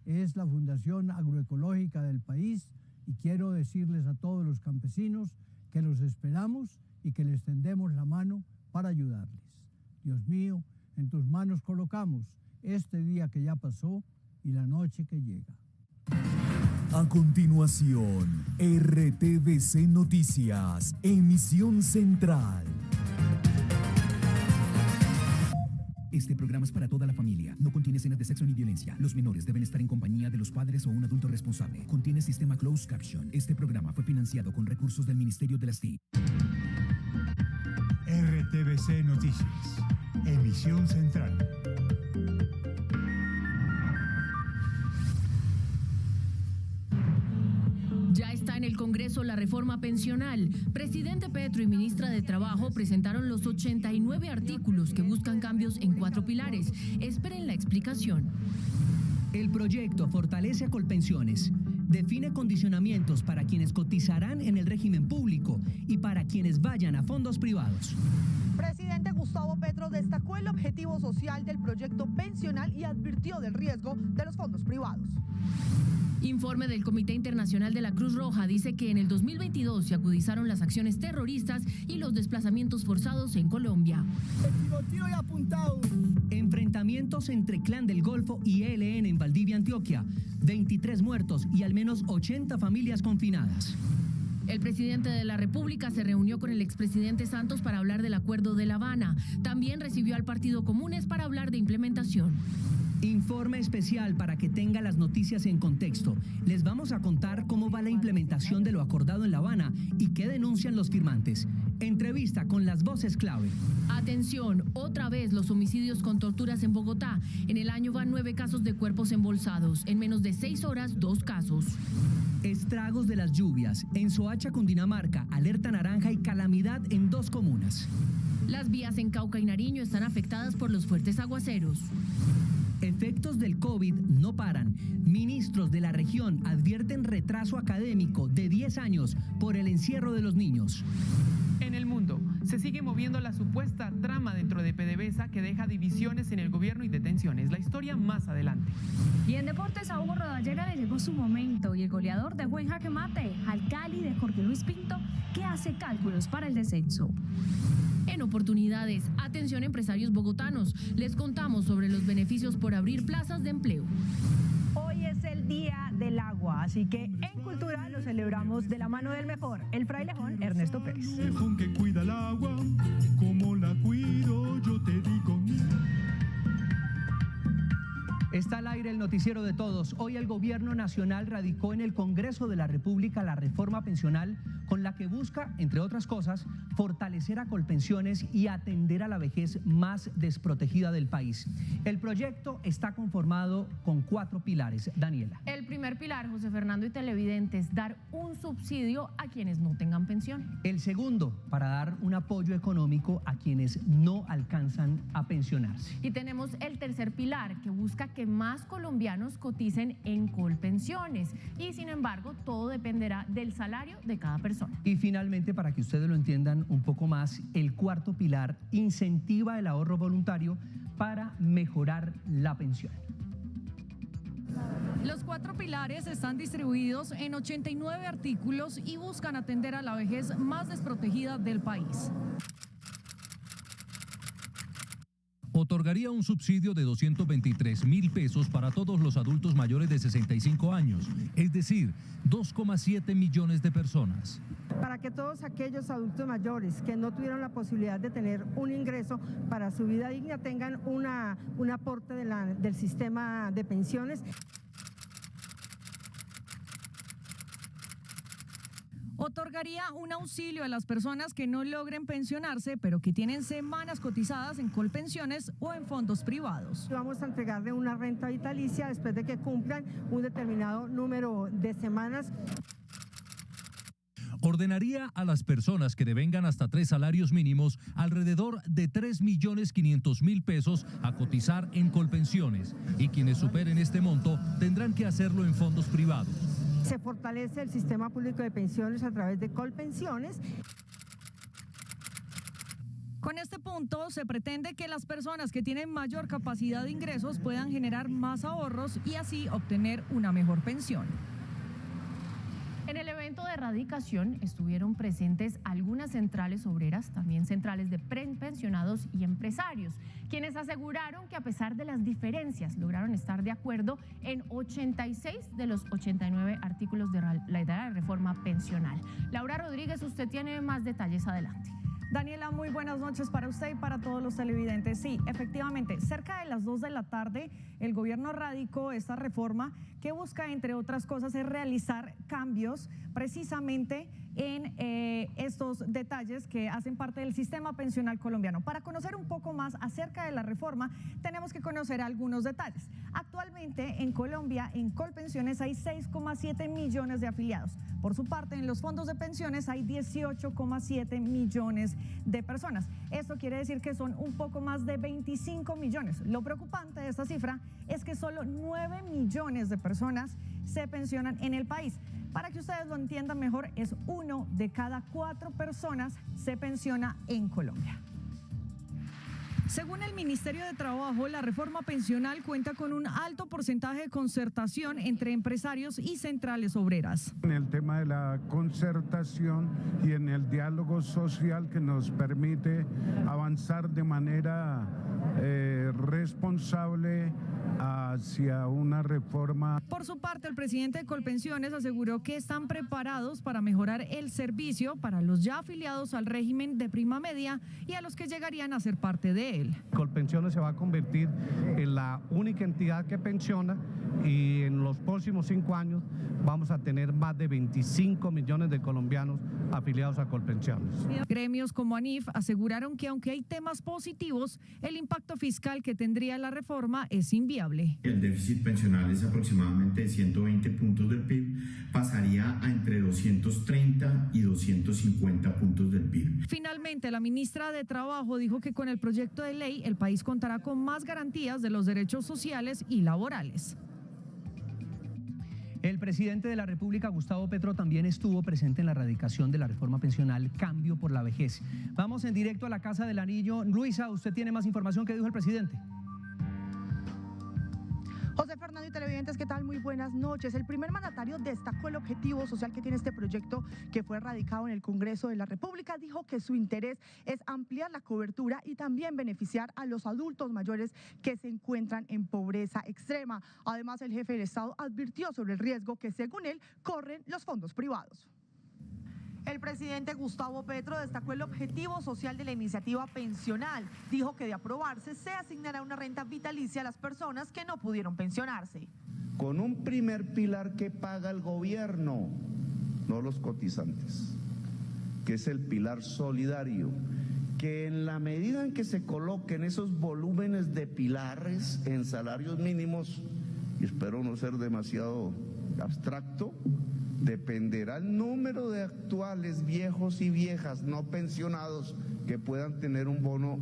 es la fundación agroecológica del país y quiero decirles a todos los campesinos que los esperamos y que les tendemos la mano para ayudarles. Dios mío, en tus manos colocamos este día que ya pasó y la noche que llega. A continuación, RTVC Noticias, emisión central. Este programa es para toda la familia. No contiene escenas de sexo ni violencia. Los menores deben estar en compañía de los padres o un adulto responsable. Contiene sistema closed caption. Este programa fue financiado con recursos del Ministerio de las TIC. RTVC Noticias, emisión central. Ya está en el Congreso la reforma pensional. Presidente Petro y ministra de Trabajo presentaron los 89 artículos que buscan cambios en 4 pilares. Esperen la explicación. El proyecto fortalece a Colpensiones, define condicionamientos para quienes cotizarán en el régimen público y para quienes vayan a fondos privados. Presidente Gustavo Petro destacó el objetivo social del proyecto pensional y advirtió del riesgo de los fondos privados. Informe del Comité Internacional de la Cruz Roja dice que en el 2022 se agudizaron las acciones terroristas y los desplazamientos forzados en Colombia. Enfrentamientos entre Clan del Golfo y ELN en Valdivia, Antioquia. 23 muertos y al menos 80 familias confinadas. El presidente de la República se reunió con el expresidente Santos para hablar del Acuerdo de La Habana. También recibió al Partido Comunes para hablar de implementación. Informe especial para que tenga las noticias en contexto. Les vamos a contar cómo va la implementación de lo acordado en La Habana y qué denuncian los firmantes. Entrevista con las voces clave. Atención, otra vez los homicidios con torturas en Bogotá. En el año van 9 casos de cuerpos embolsados. En menos de 6 horas, 2 casos. Estragos de las lluvias. En Soacha, Cundinamarca, alerta naranja y calamidad en 2 comunas. Las vías en Cauca y Nariño están afectadas por los fuertes aguaceros. Efectos del COVID no paran. Ministros de la región advierten retraso académico de 10 años por el encierro de los niños. En el mundo, se sigue moviendo la supuesta trama dentro de PDVSA que deja divisiones en el gobierno y detenciones. La historia más adelante. Y en deportes a Hugo Rodallega le llegó su momento y el goleador dejó en jaque mate al Cali de Jorge Luis Pinto, que hace cálculos para el descenso. En oportunidades, atención empresarios bogotanos, les contamos sobre los beneficios por abrir plazas de empleo. Hoy es el Día del Agua, así que en Cultura lo celebramos de la mano del mejor, el frailejón Ernesto Pérez. Que cuida el agua, como la cuido, yo te digo. Está al aire el noticiero de todos. Hoy el gobierno nacional radicó en el Congreso de la República la reforma pensional con la que busca, entre otras cosas, fortalecer a Colpensiones y atender a la vejez más desprotegida del país. El proyecto está conformado con 4 pilares. Daniela. El primer pilar, José Fernando y televidentes, dar un subsidio a quienes no tengan pensión. El segundo, para dar un apoyo económico a quienes no alcanzan a pensionarse. Y tenemos el tercer pilar, que busca que más colombianos coticen en Colpensiones. Y sin embargo, todo dependerá del salario de cada persona. Y finalmente, para que ustedes lo entiendan un poco más, el cuarto pilar incentiva el ahorro voluntario para mejorar la pensión. Los 4 pilares están distribuidos en 89 artículos y buscan atender a la vejez más desprotegida del país. Otorgaría un subsidio de 223.000 pesos para todos los adultos mayores de 65 años, es decir, 2,7 millones de personas. Para que todos aquellos adultos mayores que no tuvieron la posibilidad de tener un ingreso para su vida digna tengan un aporte del sistema de pensiones. Otorgaría un auxilio a las personas que no logren pensionarse, pero que tienen semanas cotizadas en Colpensiones o en fondos privados. Vamos a entregarle una renta vitalicia después de que cumplan un determinado número de semanas. Ordenaría a las personas que devengan hasta 3 salarios mínimos alrededor de 3.500.000 pesos a cotizar en Colpensiones, y quienes superen este monto tendrán que hacerlo en fondos privados. Se fortalece el sistema público de pensiones a través de Colpensiones. Con este punto, se pretende que las personas que tienen mayor capacidad de ingresos puedan generar más ahorros y así obtener una mejor pensión. En el evento de erradicación estuvieron presentes algunas centrales obreras, también centrales de pensionados y empresarios, quienes aseguraron que a pesar de las diferencias lograron estar de acuerdo en 86 de los 89 artículos de la reforma pensional. Laura Rodríguez, usted tiene más detalles, adelante. Daniela, muy buenas noches para usted y para todos los televidentes. Sí, efectivamente, cerca de las 2 de la tarde, el gobierno radicó esta reforma que busca, entre otras cosas, es realizar cambios precisamente en estos detalles que hacen parte del sistema pensional colombiano. Para conocer un poco más acerca de la reforma, tenemos que conocer algunos detalles. Actualmente en Colombia, en Colpensiones, hay 6,7 millones de afiliados. Por su parte, en los fondos de pensiones hay 18,7 millones de personas. Esto quiere decir que son un poco más de 25 millones. Lo preocupante de esta cifra es que solo 9 millones de personas se pensionan en el país. Para que ustedes lo entiendan mejor, es 1 de cada 4 personas se pensiona en Colombia. Según el Ministerio de Trabajo, la reforma pensional cuenta con un alto porcentaje de concertación entre empresarios y centrales obreras. En el tema de la concertación y en el diálogo social que nos permite avanzar de manera responsable hacia una reforma. Por su parte, el presidente de Colpensiones aseguró que están preparados para mejorar el servicio para los ya afiliados al régimen de prima media y a los que llegarían a ser parte de él. Colpensiones se va a convertir en la única entidad que pensiona y en los próximos 5 años vamos a tener más de 25 millones de colombianos afiliados a Colpensiones. Gremios como ANIF aseguraron que aunque hay temas positivos, el impacto fiscal que tendría la reforma es inviable. El déficit pensional es aproximadamente de 120 puntos del PIB, pasaría a entre 230 y 250 puntos del PIB. Finalmente, la ministra de Trabajo dijo que con el proyecto de ley el país contará con más garantías de los derechos sociales y laborales. El presidente de la República, Gustavo Petro, también estuvo presente en la erradicación de la reforma pensional Cambio por la Vejez. Vamos en directo a la Casa del Anillo. Luisa, usted tiene más información. ¿Qué dijo el presidente? José Fernando y televidentes, ¿qué tal? Muy buenas noches. El primer mandatario destacó el objetivo social que tiene este proyecto que fue radicado en el Congreso de la República. Dijo que su interés es ampliar la cobertura y también beneficiar a los adultos mayores que se encuentran en pobreza extrema. Además, el jefe del Estado advirtió sobre el riesgo que, según él, corren los fondos privados. El presidente Gustavo Petro destacó el objetivo social de la iniciativa pensional. Dijo que de aprobarse se asignará una renta vitalicia a las personas que no pudieron pensionarse. Con un primer pilar que paga el gobierno, no los cotizantes, que es el pilar solidario, que en la medida en que se coloquen esos volúmenes de pilares en salarios mínimos, y espero no ser demasiado abstracto, dependerá el número de actuales viejos y viejas no pensionados que puedan tener un bono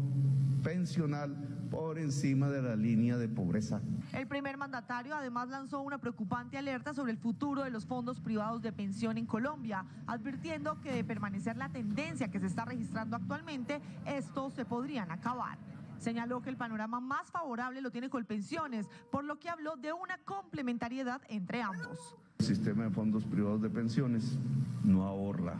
pensional por encima de la línea de pobreza. El primer mandatario además lanzó una preocupante alerta sobre el futuro de los fondos privados de pensión en Colombia, advirtiendo que de permanecer la tendencia que se está registrando actualmente, estos se podrían acabar. Señaló que el panorama más favorable lo tiene Colpensiones, por lo que habló de una complementariedad entre ambos. El sistema de fondos privados de pensiones no ahorra,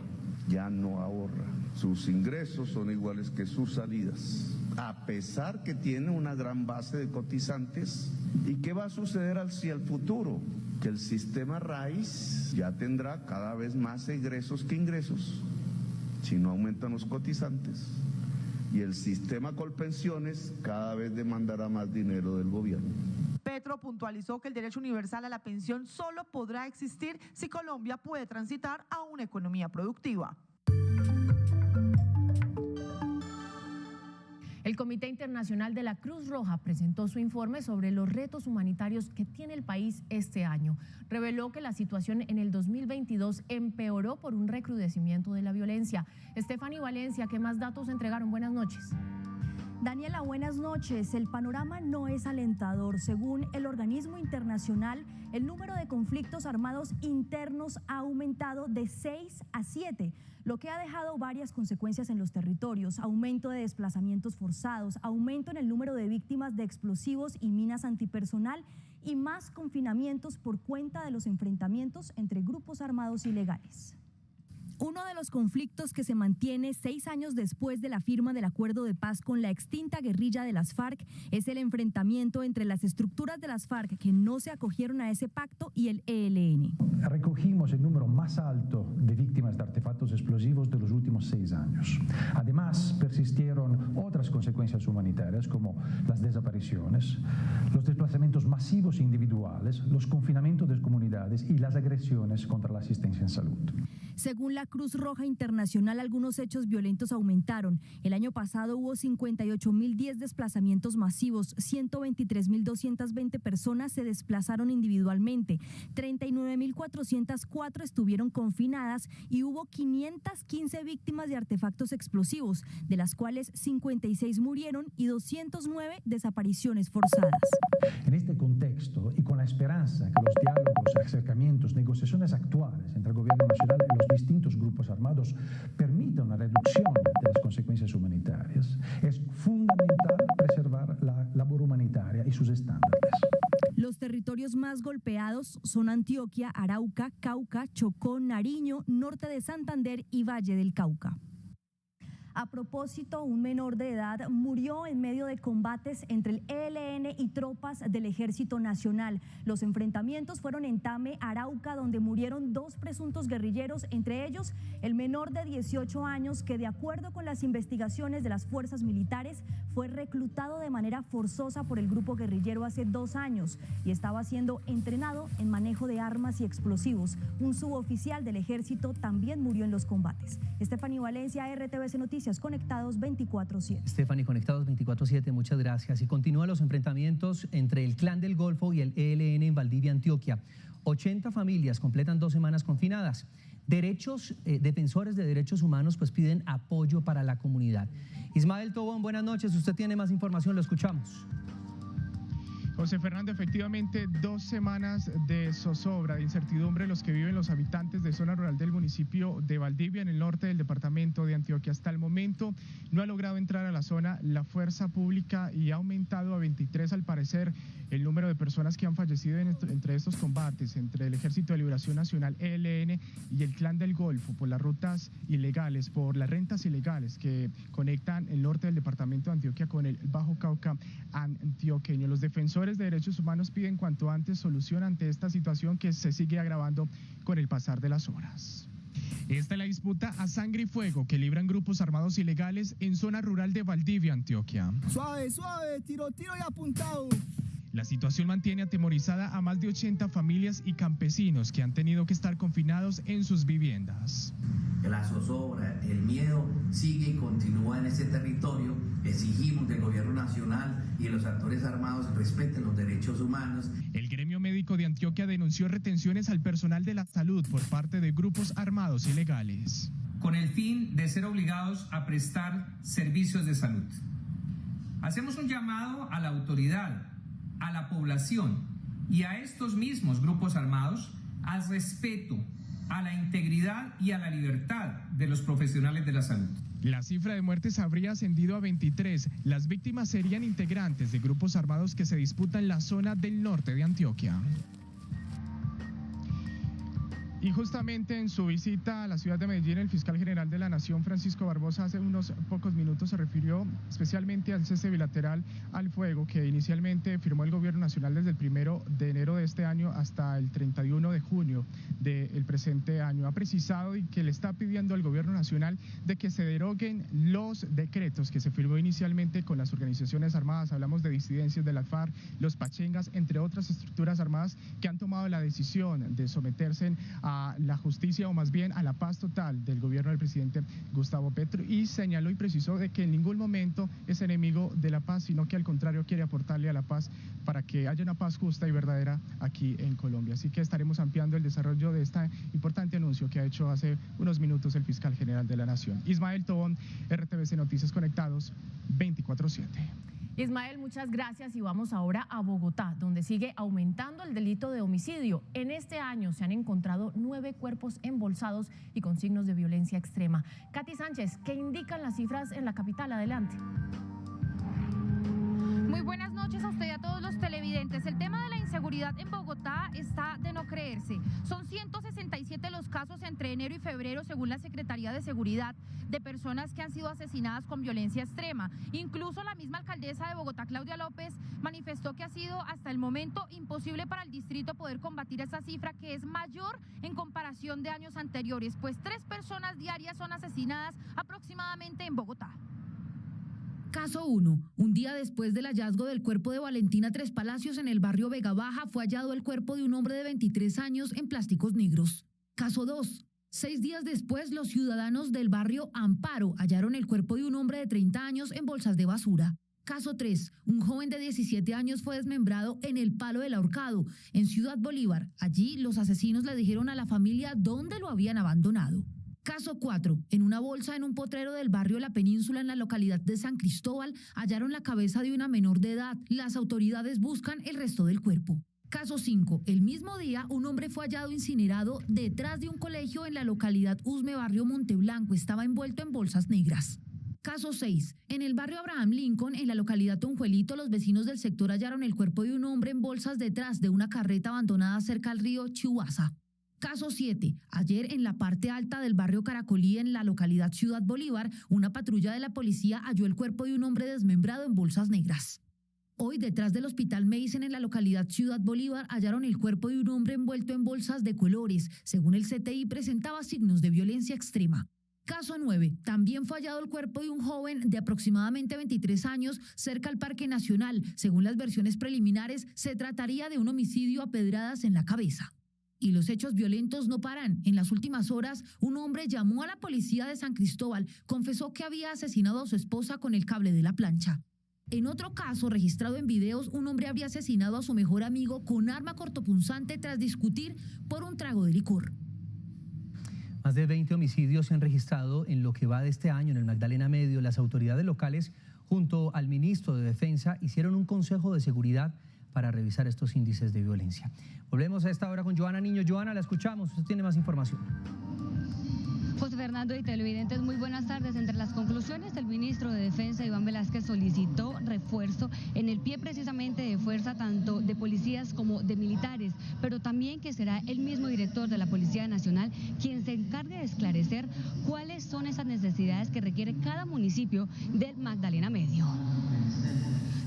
ya no ahorra. Sus ingresos son iguales que sus salidas, a pesar que tiene una gran base de cotizantes. ¿Y qué va a suceder hacia el futuro? Que el sistema raíz ya tendrá cada vez más egresos que ingresos, si no aumentan los cotizantes. Y el sistema Colpensiones cada vez demandará más dinero del gobierno. Petro puntualizó que el derecho universal a la pensión solo podrá existir si Colombia puede transitar a una economía productiva. El Comité Internacional de la Cruz Roja presentó su informe sobre los retos humanitarios que tiene el país este año. Reveló que la situación en el 2022 empeoró por un recrudecimiento de la violencia. Estefany Valencia, ¿qué más datos entregaron? Buenas noches. Daniela, buenas noches. El panorama no es alentador. Según el organismo internacional, el número de conflictos armados internos ha aumentado de 6 a 7, lo que ha dejado varias consecuencias en los territorios: aumento de desplazamientos forzados, aumento en el número de víctimas de explosivos y minas antipersonal y más confinamientos por cuenta de los enfrentamientos entre grupos armados ilegales. Uno de los conflictos que se mantiene 6 años después de la firma del acuerdo de paz con la extinta guerrilla de las FARC es el enfrentamiento entre las estructuras de las FARC que no se acogieron a ese pacto y el ELN. Recogimos el número más alto de víctimas de artefactos explosivos de los últimos 6 años. Además, persistieron otras consecuencias humanitarias como las desapariciones, los desplazamientos masivos individuales, los confinamientos de comunidades y las agresiones contra la asistencia en salud. Según la Cruz Roja Internacional, algunos hechos violentos aumentaron. El año pasado hubo 58.010 desplazamientos masivos, 123.220 personas se desplazaron individualmente, 39.404 estuvieron confinadas y hubo 515 víctimas de artefactos explosivos, de las cuales 56 murieron y 209 desapariciones forzadas. En este contexto y con la esperanza que los diálogos, acercamientos, negociaciones actuales entre el gobierno nacional y los distintos grupos armados permitan una reducción de las consecuencias humanitarias, es fundamental preservar la labor humanitaria y sus estándares. Los territorios más golpeados son Antioquia, Arauca, Cauca, Chocó, Nariño, norte de Santander y Valle del Cauca. A propósito, un menor de edad murió en medio de combates entre el ELN y tropas del Ejército Nacional. Los enfrentamientos fueron en Tame, Arauca, donde murieron 2 presuntos guerrilleros, entre ellos el menor de 18 años que, de acuerdo con las investigaciones de las fuerzas militares, fue reclutado de manera forzosa por el grupo guerrillero hace 2 años y estaba siendo entrenado en manejo de armas y explosivos. Un suboficial del Ejército también murió en los combates. Estefanía Valencia, RTVC Noticias. Conectados 24/7. Stephanie, Conectados 24/7, muchas gracias. Y continúan los enfrentamientos entre el Clan del Golfo y el ELN en Valdivia, Antioquia. 80 familias completan 2 semanas confinadas. Defensores de derechos humanos pues piden apoyo para la comunidad. Ismael Tobón, buenas noches. Usted tiene más información, lo escuchamos. José Fernando, efectivamente 2 semanas de zozobra, de incertidumbre los que viven los habitantes de zona rural del municipio de Valdivia, en el norte del departamento de Antioquia. Hasta el momento no ha logrado entrar a la zona la fuerza pública y ha aumentado a 23 al parecer el número de personas que han fallecido entre estos combates entre el Ejército de Liberación Nacional, ELN, y el Clan del Golfo por las rutas ilegales, por las rentas ilegales que conectan el norte del departamento de Antioquia con el Bajo Cauca antioqueño. Los defensores de derechos humanos piden cuanto antes solución ante esta situación que se sigue agravando con el pasar de las horas. Esta es la disputa a sangre y fuego que libran grupos armados ilegales en zona rural de Valdivia, Antioquia. Suave, suave, tiro y apuntado. La situación mantiene atemorizada a más de 80 familias y campesinos que han tenido que estar confinados en sus viviendas. La zozobra, el miedo sigue y continúa en este territorio. Exigimos del gobierno nacional y de los actores armados respeten los derechos humanos. El gremio médico de Antioquia denunció retenciones al personal de la salud por parte de grupos armados ilegales, con el fin de ser obligados a prestar servicios de salud. Hacemos un llamado a la autoridad, a la población y a estos mismos grupos armados al respeto, a la integridad y a la libertad de los profesionales de la salud. La cifra de muertes habría ascendido a 23. Las víctimas serían integrantes de grupos armados que se disputan la zona del norte de Antioquia. Y justamente en su visita a la ciudad de Medellín, el fiscal general de la Nación, Francisco Barbosa, hace unos pocos minutos se refirió especialmente al cese bilateral al fuego que inicialmente firmó el gobierno nacional desde el 1 de enero de este año hasta el 31 de junio del presente año. Ha precisado y que le está pidiendo al gobierno nacional de que se deroguen los decretos que se firmó inicialmente con las organizaciones armadas. Hablamos de disidencias de las FARC, los pachengas, entre otras estructuras armadas que han tomado la decisión de someterse a a la justicia, o más bien a la paz total del gobierno del presidente Gustavo Petro, y señaló y precisó de que en ningún momento es enemigo de la paz, sino que al contrario quiere aportarle a la paz para que haya una paz justa y verdadera aquí en Colombia. Así que estaremos ampliando el desarrollo de este importante anuncio que ha hecho hace unos minutos el fiscal general de la Nación. Ismael Tobón, RTVC Noticias Conectados, 24/7. Ismael, muchas gracias y vamos ahora a Bogotá, donde sigue aumentando el delito de homicidio. En este año se han encontrado 9 cuerpos embolsados y con signos de violencia extrema. Katy Sánchez, ¿qué indican las cifras en la capital? Adelante. Muy buenas noches a usted y a todos los televidentes. El tema de la inseguridad en Bogotá está de no creerse. Son 167 los casos entre enero y febrero, según la Secretaría de Seguridad, de personas que han sido asesinadas con violencia extrema. Incluso la misma alcaldesa de Bogotá, Claudia López, manifestó que ha sido hasta el momento imposible para el distrito poder combatir esa cifra, que es mayor en comparación de años anteriores, pues 3 personas diarias son asesinadas aproximadamente en Bogotá. Caso 1. Un día después del hallazgo del cuerpo de Valentina Tres Palacios en el barrio Vega Baja, fue hallado el cuerpo de un hombre de 23 años en plásticos negros. Caso 2. 6 días después, los ciudadanos del barrio Amparo hallaron el cuerpo de un hombre de 30 años en bolsas de basura. Caso 3. Un joven de 17 años fue desmembrado en el Palo del Ahorcado, en Ciudad Bolívar. Allí, los asesinos le dijeron a la familia dónde lo habían abandonado. Caso 4. En una bolsa en un potrero del barrio La Península, en la localidad de San Cristóbal, hallaron la cabeza de una menor de edad. Las autoridades buscan el resto del cuerpo. Caso 5. El mismo día, un hombre fue hallado incinerado detrás de un colegio en la localidad Usme, barrio Monteblanco. Estaba envuelto en bolsas negras. Caso 6. En el barrio Abraham Lincoln, en la localidad Tonjuelito, los vecinos del sector hallaron el cuerpo de un hombre en bolsas detrás de una carreta abandonada cerca al río Chihuahua. Caso 7. Ayer, en la parte alta del barrio Caracolí, en la localidad Ciudad Bolívar, una patrulla de la policía halló el cuerpo de un hombre desmembrado en bolsas negras. Hoy, detrás del Hospital Meisen, en la localidad Ciudad Bolívar, hallaron el cuerpo de un hombre envuelto en bolsas de colores. Según el CTI, presentaba signos de violencia extrema. Caso 9. También fue hallado el cuerpo de un joven de aproximadamente 23 años cerca al Parque Nacional. Según las versiones preliminares, se trataría de un homicidio a pedradas en la cabeza. Y los hechos violentos no paran. En las últimas horas, un hombre llamó a la policía de San Cristóbal, confesó que había asesinado a su esposa con el cable de la plancha. En otro caso, registrado en videos, un hombre habría asesinado a su mejor amigo con arma cortopunzante tras discutir por un trago de licor. Más de 20 homicidios se han registrado en lo que va de este año en el Magdalena Medio. Las autoridades locales, junto al ministro de Defensa, hicieron un consejo de seguridad para revisar estos índices de violencia. Volvemos a esta hora con Joana Niño. Joana, la escuchamos, usted tiene más información. José Fernando y televidentes, muy buenas tardes. Entre las conclusiones, el ministro de Defensa, Iván Velázquez, solicitó refuerzo en el pie precisamente de fuerza tanto de policías como de militares, pero también que será el mismo director de la Policía Nacional quien se encargue de esclarecer cuáles son esas necesidades que requiere cada municipio del Magdalena Medio.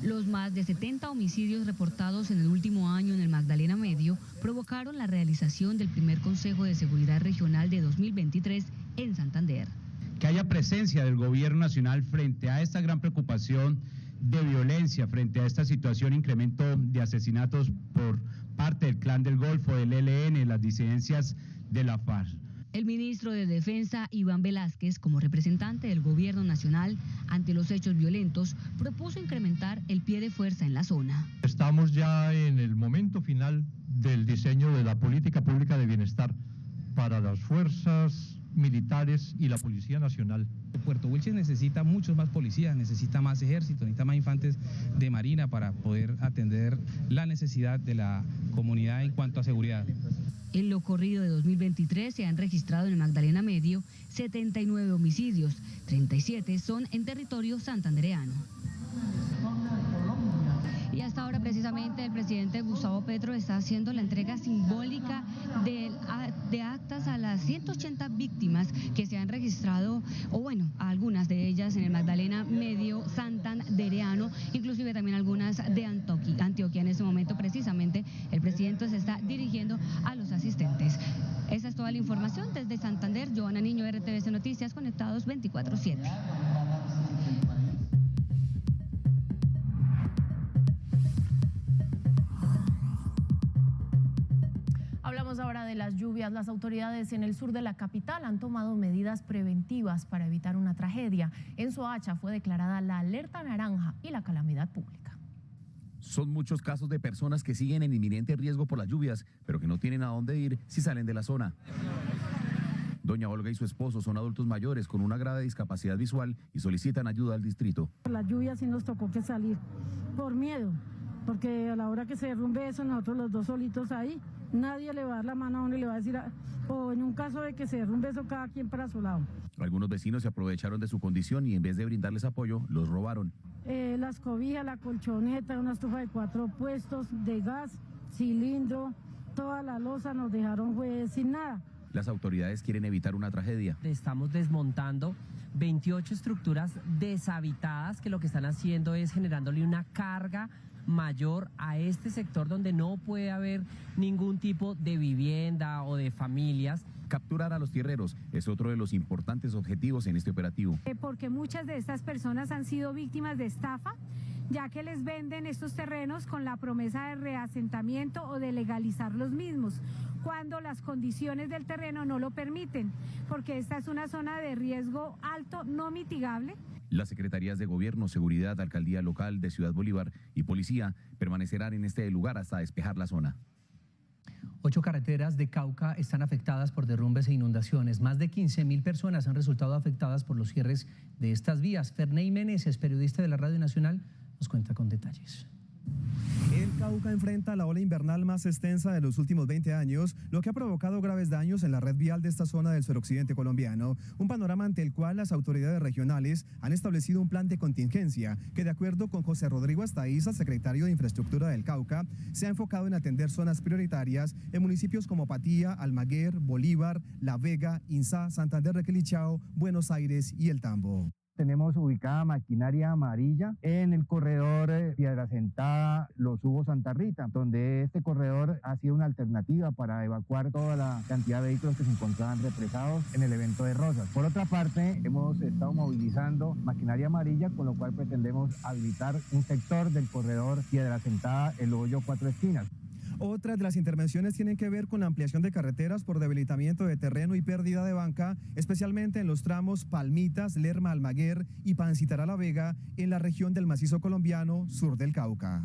Los más de 70 homicidios reportados en el último año en el Magdalena Medio provocaron la realización del primer Consejo de Seguridad Regional de 2023 en Santander. Que haya presencia del Gobierno Nacional frente a esta gran preocupación de violencia, frente a esta situación, incremento de asesinatos por parte del Clan del Golfo, del ELN, las disidencias de la FARC. El ministro de Defensa, Iván Velázquez, como representante del Gobierno Nacional ante los hechos violentos, propuso incrementar el pie de fuerza en la zona. Estamos ya en el momento final del diseño de la política pública de bienestar para las fuerzas militares y la Policía Nacional. Puerto Wilches necesita muchos más policías, necesita más ejército, necesita más infantes de marina para poder atender la necesidad de la comunidad en cuanto a seguridad. En lo corrido de 2023 se han registrado en el Magdalena Medio 79 homicidios, 37 son en territorio santandereano. Y hasta ahora precisamente el presidente Gustavo Petro está haciendo la entrega simbólica de actas a las 180 víctimas que se han registrado, o bueno, a algunas de ellas en el Magdalena Medio santandereano, inclusive también algunas de Antioquia. En este momento precisamente el presidente se está dirigiendo a los asistentes. Esa es toda la información desde Santander. Joana Niño, RTVC Noticias, conectados 24/7. Hablamos ahora de las lluvias. Las autoridades en el sur de la capital han tomado medidas preventivas para evitar una tragedia. En Soacha fue declarada la alerta naranja y la calamidad pública. Son muchos casos de personas que siguen en inminente riesgo por las lluvias, pero que no tienen a dónde ir si salen de la zona. Doña Olga y su esposo son adultos mayores con una grave discapacidad visual y solicitan ayuda al distrito. Por la lluvia sí nos tocó que salir por miedo, porque a la hora que se derrumbe eso, nosotros los dos solitos ahí, nadie le va a dar la mano a uno y le va a decir, o en un caso de que se derrumbe eso, cada quien para su lado. Algunos vecinos se aprovecharon de su condición y en vez de brindarles apoyo, los robaron. Las cobijas, la colchoneta, una estufa de 4 puestos de gas, cilindro, toda la loza nos dejaron sin nada. Las autoridades quieren evitar una tragedia. Estamos desmontando 28 estructuras deshabitadas que lo que están haciendo es generándole una carga mayor a este sector donde no puede haber ningún tipo de vivienda o de familias. Capturar a los tierreros es otro de los importantes objetivos en este operativo. Porque muchas de estas personas han sido víctimas de estafa, ya que les venden estos terrenos con la promesa de reasentamiento o de legalizar los mismos, cuando las condiciones del terreno no lo permiten, porque esta es una zona de riesgo alto no mitigable. Las secretarías de Gobierno, Seguridad, Alcaldía Local de Ciudad Bolívar y Policía permanecerán en este lugar hasta despejar la zona. 8 carreteras de Cauca están afectadas por derrumbes e inundaciones. Más de 15.000 personas han resultado afectadas por los cierres de estas vías. Ferney Meneses, periodista de la Radio Nacional, nos cuenta con detalles. El Cauca enfrenta la ola invernal más extensa de los últimos 20 años, lo que ha provocado graves daños en la red vial de esta zona del suroccidente colombiano. Un panorama ante el cual las autoridades regionales han establecido un plan de contingencia que, de acuerdo con José Rodrigo Astaiza, secretario de Infraestructura del Cauca, se ha enfocado en atender zonas prioritarias en municipios como Patía, Almaguer, Bolívar, La Vega, Inzá, Santander de Quilichao, Buenos Aires y El Tambo. Tenemos ubicada maquinaria amarilla en el corredor Piedra Sentada, Los Hugos, Santa Rita, donde este corredor ha sido una alternativa para evacuar toda la cantidad de vehículos que se encontraban represados en el evento de Rosas. Por otra parte, hemos estado movilizando maquinaria amarilla, con lo cual pretendemos habilitar un sector del corredor Piedra Sentada, El Hoyo, Cuatro Esquinas. Otras de las intervenciones tienen que ver con la ampliación de carreteras por debilitamiento de terreno y pérdida de banca, especialmente en los tramos Palmitas, Lerma, Almaguer y Pancitará La Vega, en la región del macizo colombiano sur del Cauca.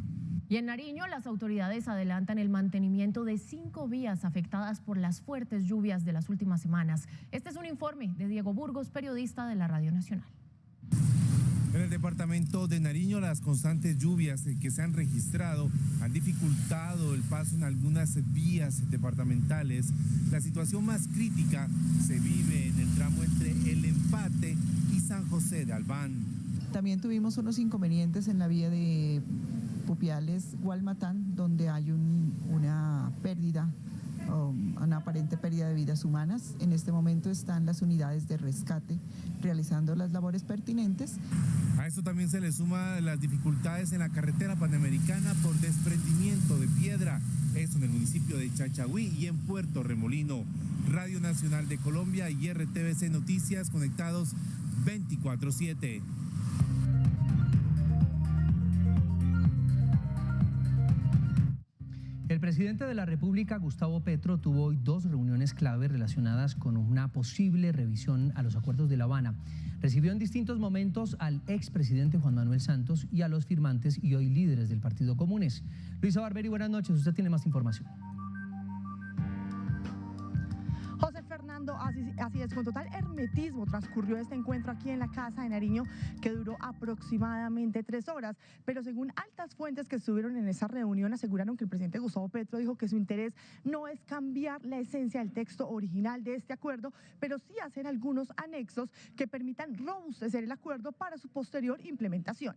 Y en Nariño, las autoridades adelantan el mantenimiento de 5 vías afectadas por las fuertes lluvias de las últimas semanas. Este es un informe de Diego Burgos, periodista de la Radio Nacional. En el departamento de Nariño, las constantes lluvias que se han registrado han dificultado el paso en algunas vías departamentales. La situación más crítica se vive en el tramo entre El Empate y San José de Albán. También tuvimos unos inconvenientes en la vía de Pupiales-Gualmatán, donde hay una pérdida, una aparente pérdida de vidas humanas. En este momento están las unidades de rescate realizando las labores pertinentes. A esto también se le suma las dificultades en la carretera panamericana por desprendimiento de piedra, eso en el municipio de Chachagüí y en Puerto Remolino. Radio Nacional de Colombia y RTVC Noticias, conectados 24/7. El presidente de la República, Gustavo Petro, tuvo hoy 2 reuniones clave relacionadas con una posible revisión a los acuerdos de La Habana. Recibió en distintos momentos al expresidente Juan Manuel Santos y a los firmantes y hoy líderes del Partido Comunes. Luisa Barberi, buenas noches. Usted tiene más información. José Fernando, así es, con total hermetismo transcurrió este encuentro aquí en la Casa de Nariño, que duró aproximadamente 3 horas, pero según altas fuentes que estuvieron en esa reunión aseguraron que el presidente Gustavo Petro dijo que su interés no es cambiar la esencia del texto original de este acuerdo, pero sí hacer algunos anexos que permitan robustecer el acuerdo para su posterior implementación.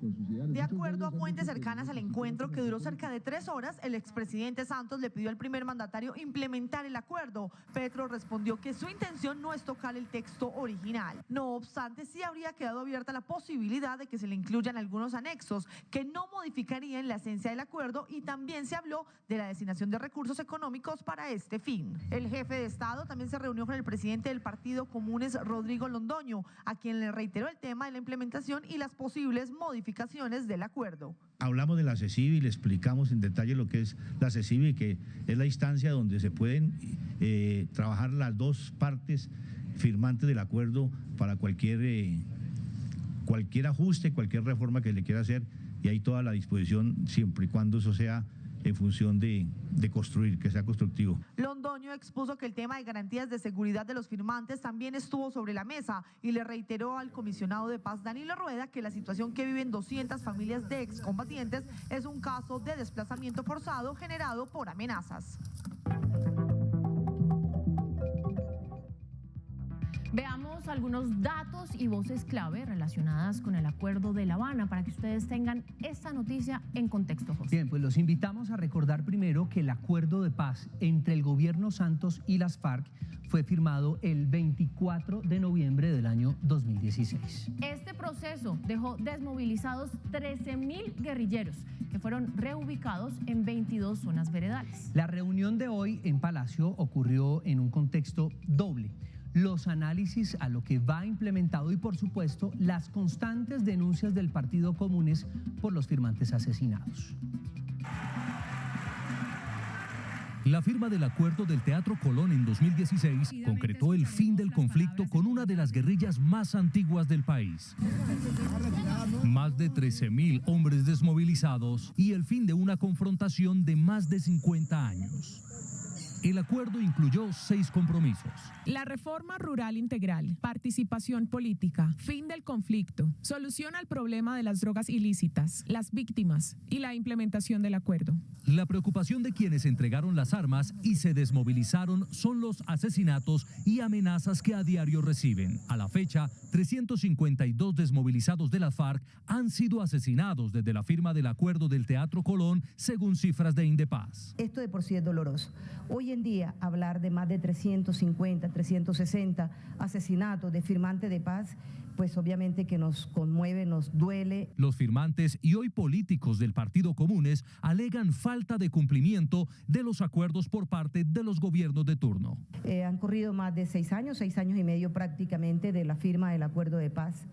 De acuerdo a fuentes cercanas al encuentro, que duró cerca de 3 horas, el expresidente Santos le pidió al primer mandatario implementar el acuerdo. Petro respondió que su intención no es tocar el texto original. No obstante, sí habría quedado abierta la posibilidad de que se le incluyan algunos anexos que no modificarían la esencia del acuerdo, y también se habló de la destinación de recursos económicos para este fin. El jefe de Estado también se reunió con el presidente del Partido Comunes, Rodrigo Londoño, a quien le reiteró el tema de la implementación y las posibles modificaciones modificaciones del acuerdo. Hablamos de la CECIBI y le explicamos en detalle lo que es la CECIBI, que es la instancia donde se pueden trabajar las dos partes firmantes del acuerdo para cualquier ajuste, cualquier reforma que le quiera hacer, y hay toda la disposición siempre y cuando eso sea en función de construir, que sea constructivo. Londoño expuso que el tema de garantías de seguridad de los firmantes también estuvo sobre la mesa y le reiteró al comisionado de paz Danilo Rueda que la situación que viven 200 familias de excombatientes es un caso de desplazamiento forzado generado por amenazas. Veamos algunos datos y voces clave relacionadas con el Acuerdo de La Habana para que ustedes tengan esta noticia en contexto, José. Bien, pues los invitamos a recordar primero que el acuerdo de paz entre el gobierno Santos y las FARC fue firmado el 24 de noviembre del año 2016. Este proceso dejó desmovilizados 13.000 guerrilleros que fueron reubicados en 22 zonas veredales. La reunión de hoy en Palacio ocurrió en un contexto doble. Los análisis a lo que va implementado y, por supuesto, las constantes denuncias del Partido Comunes por los firmantes asesinados. La firma del acuerdo del Teatro Colón en 2016 concretó el fin del conflicto con una de las guerrillas más antiguas del país. Más de 13.000 hombres desmovilizados y el fin de una confrontación de más de 50 años. El acuerdo incluyó 6 compromisos. La reforma rural integral, participación política, fin del conflicto, solución al problema de las drogas ilícitas, las víctimas y la implementación del acuerdo. La preocupación de quienes entregaron las armas y se desmovilizaron son los asesinatos y amenazas que a diario reciben. A la fecha, 352 desmovilizados de la FARC han sido asesinados desde la firma del acuerdo del Teatro Colón, según cifras de Indepaz. Esto de por sí es doloroso. Hoy en día hablar de más de 350, 360 asesinatos de firmantes de paz, pues obviamente que nos conmueve, nos duele. Los firmantes y hoy políticos del Partido Comunes alegan falta de cumplimiento de los acuerdos por parte de los gobiernos de turno. Han corrido más de 6 años y medio prácticamente de la firma del acuerdo de paz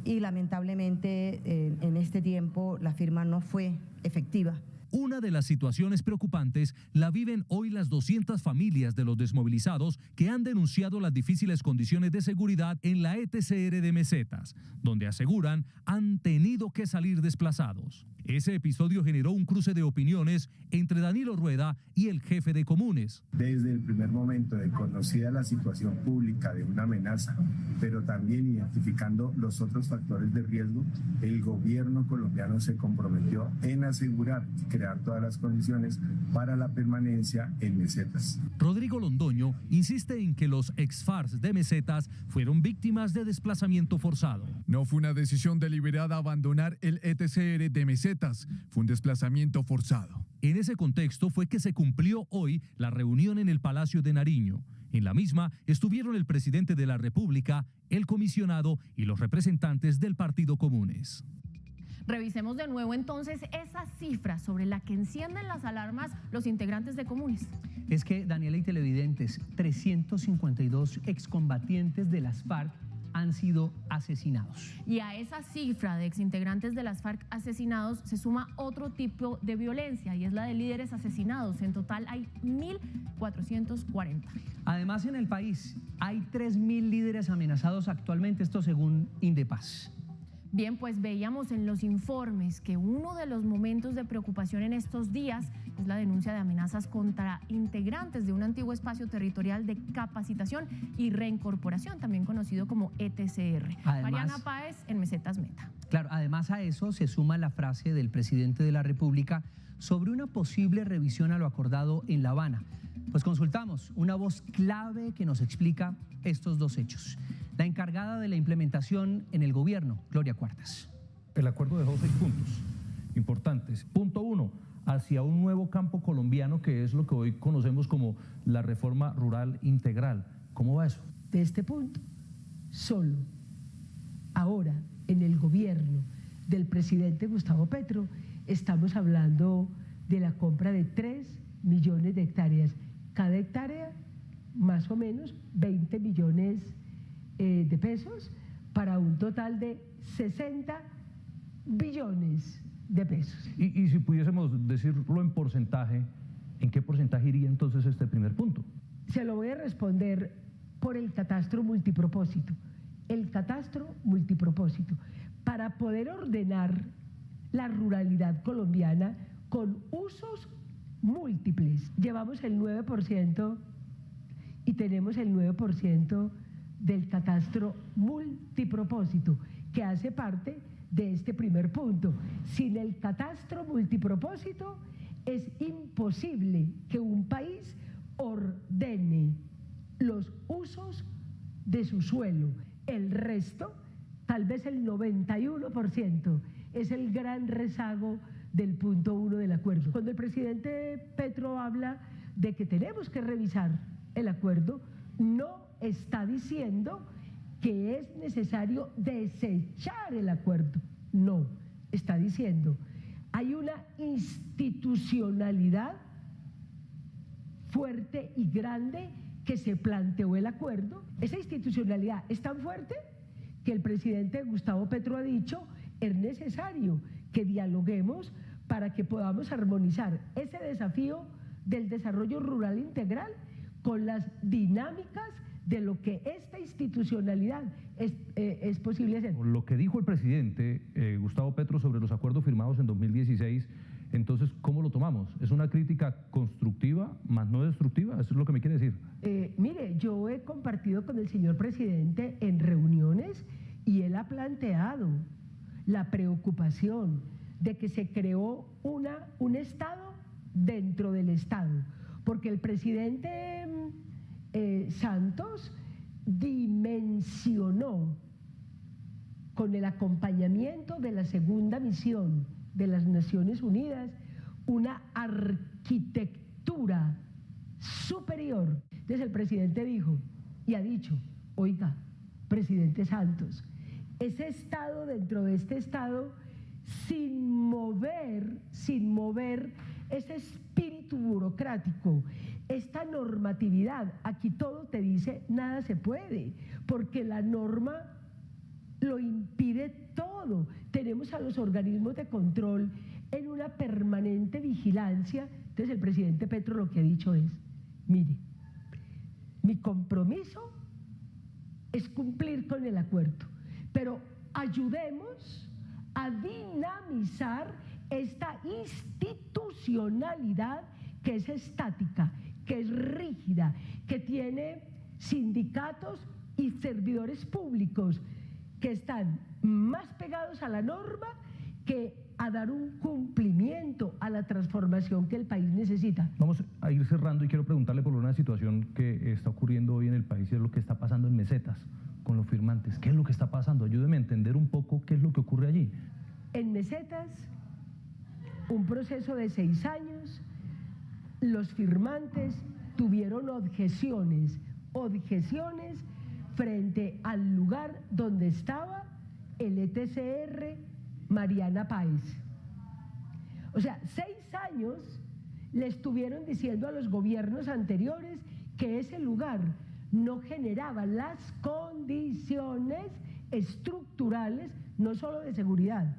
y lamentablemente en este tiempo la firma no fue efectiva. Una de las situaciones preocupantes la viven hoy las 200 familias de los desmovilizados que han denunciado las difíciles condiciones de seguridad en la ETCR de Mesetas, donde aseguran han tenido que salir desplazados. Ese episodio generó un cruce de opiniones entre Danilo Rueda y el jefe de Comunes. Desde el primer momento de conocida la situación pública de una amenaza, pero también identificando los otros factores de riesgo, el gobierno colombiano se comprometió en asegurar y crear todas las condiciones para la permanencia en Mesetas. Rodrigo Londoño insiste en que los ex-FARC de Mesetas fueron víctimas de desplazamiento forzado. No fue una decisión deliberada abandonar el ETCR de Mesetas. Fue un desplazamiento forzado. En ese contexto fue que se cumplió hoy la reunión en el Palacio de Nariño. En la misma estuvieron el presidente de la República, el comisionado y los representantes del Partido Comunes. Revisemos de nuevo entonces esa cifra sobre la que encienden las alarmas los integrantes de Comunes. Es que, Daniela y televidentes, 352 excombatientes de las FARC han sido asesinados. Y a esa cifra de exintegrantes de las FARC asesinados se suma otro tipo de violencia y es la de líderes asesinados. En total hay 1.440. Además, en el país hay 3.000 líderes amenazados actualmente, esto según Indepaz. Bien, pues veíamos en los informes que uno de los momentos de preocupación en estos días es la denuncia de amenazas contra integrantes de un antiguo espacio territorial de capacitación y reincorporación, también conocido como ETCR. Además, Mariana Páez en Mesetas Meta. Claro, además a eso se suma la frase del presidente de la República sobre una posible revisión a lo acordado en La Habana. Pues consultamos una voz clave que nos explica estos dos hechos. La encargada de la implementación en el gobierno, Gloria Cuartas. El acuerdo dejó 6 puntos importantes. Punto 1, hacia un nuevo campo colombiano que es lo que hoy conocemos como la reforma rural integral. ¿Cómo va eso? De este punto, solo ahora en el gobierno del presidente Gustavo Petro estamos hablando de la compra de 3 millones de hectáreas. Cada hectárea, más o menos, 20 millones de pesos para un total de 60 billones de pesos. Y si pudiésemos decirlo en porcentaje, ¿en qué porcentaje iría entonces este primer punto? Se lo voy a responder por el catastro multipropósito. El catastro multipropósito, para poder ordenar la ruralidad colombiana con usos múltiples. Llevamos el 9% y tenemos el 9% del catastro multipropósito, que hace parte de este primer punto. Sin el catastro multipropósito es imposible que un país ordene los usos de su suelo. El resto, tal vez el 91%, es el gran rezago del punto 1 del acuerdo. Cuando el presidente Petro habla de que tenemos que revisar el acuerdo, no está diciendo que es necesario desechar el acuerdo. No, está diciendo, hay una institucionalidad fuerte y grande que se planteó el acuerdo. Esa institucionalidad es tan fuerte que el presidente Gustavo Petro ha dicho, es necesario que dialoguemos para que podamos armonizar ese desafío del desarrollo rural integral con las dinámicas de lo que esta institucionalidad es posible hacer. Lo que dijo el presidente Gustavo Petro sobre los acuerdos firmados en 2016, entonces, ¿cómo lo tomamos? ¿Es una crítica constructiva, más no destructiva? ¿Eso es lo que me quiere decir? Mire, yo he compartido con el señor presidente en reuniones y él ha planteado la preocupación de que se creó un Estado dentro del Estado, porque el presidente Santos dimensionó con el acompañamiento de la segunda misión de las Naciones Unidas una arquitectura superior. Entonces el presidente dijo y ha dicho, oiga, presidente Santos, ese Estado dentro de este Estado, sin mover ese espíritu burocrático, esta normatividad, aquí todo te dice nada se puede, porque la norma lo impide todo. Tenemos a los organismos de control en una permanente vigilancia. Entonces el presidente Petro lo que ha dicho es, mire, mi compromiso es cumplir con el acuerdo, pero ayudemos a dinamizar esta institucionalidad que es estática, que es rígida, que tiene sindicatos y servidores públicos que están más pegados a la norma que a dar un cumplimiento a la transformación que el país necesita. Vamos a ir cerrando y quiero preguntarle por una situación que está ocurriendo hoy en el país y es lo que está pasando en Mesetas con los firmantes. ¿Qué es lo que está pasando? Ayúdeme a entender un poco qué es lo que ocurre allí. En Mesetas, un proceso de 6 años, los firmantes tuvieron objeciones frente al lugar donde estaba el ETCR Mariana Páez. O sea, 6 años le estuvieron diciendo a los gobiernos anteriores que ese lugar no generaba las condiciones estructurales, no solo de seguridad,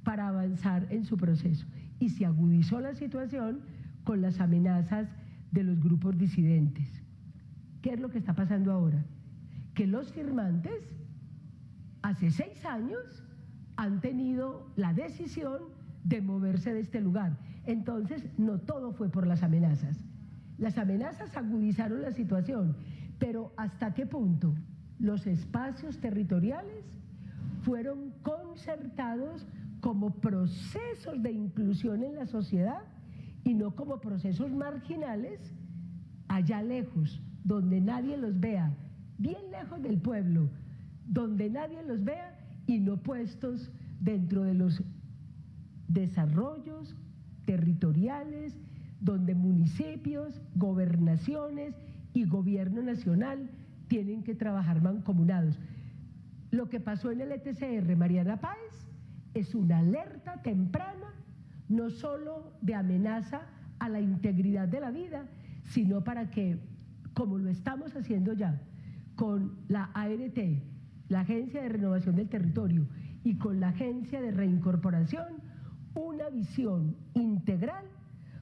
para avanzar en su proceso. Y se agudizó la situación con las amenazas de los grupos disidentes. ¿Qué es lo que está pasando ahora? Que los firmantes hace 6 años han tenido la decisión de moverse de este lugar. Entonces, no todo fue por las amenazas. Las amenazas agudizaron la situación, pero ¿hasta qué punto los espacios territoriales fueron concertados como procesos de inclusión en la sociedad y no como procesos marginales allá lejos, donde nadie los vea, bien lejos del pueblo, donde nadie los vea y no puestos dentro de los desarrollos territoriales, donde municipios, gobernaciones y gobierno nacional tienen que trabajar mancomunados? Lo que pasó en el ETCR Mariana Páez es una alerta temprana, no solo de amenaza a la integridad de la vida, sino para que, como lo estamos haciendo ya con la ART, la Agencia de Renovación del Territorio, y con la Agencia de Reincorporación una visión integral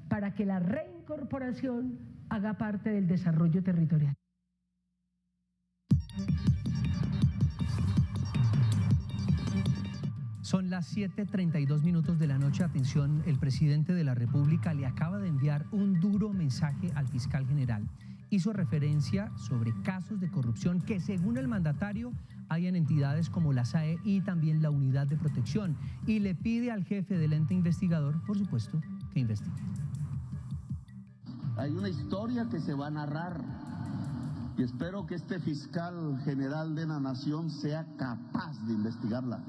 para que la reincorporación haga parte del desarrollo territorial. Son las 7:32 de la noche. Atención, el presidente de la República le acaba de enviar un duro mensaje al fiscal general. Hizo referencia sobre casos de corrupción que, según el mandatario, hay en entidades como la SAE y también la Unidad de Protección. Y le pide al jefe del ente investigador, por supuesto, que investigue. Hay una historia que se va a narrar y espero que este fiscal general de la Nación sea capaz de investigarla.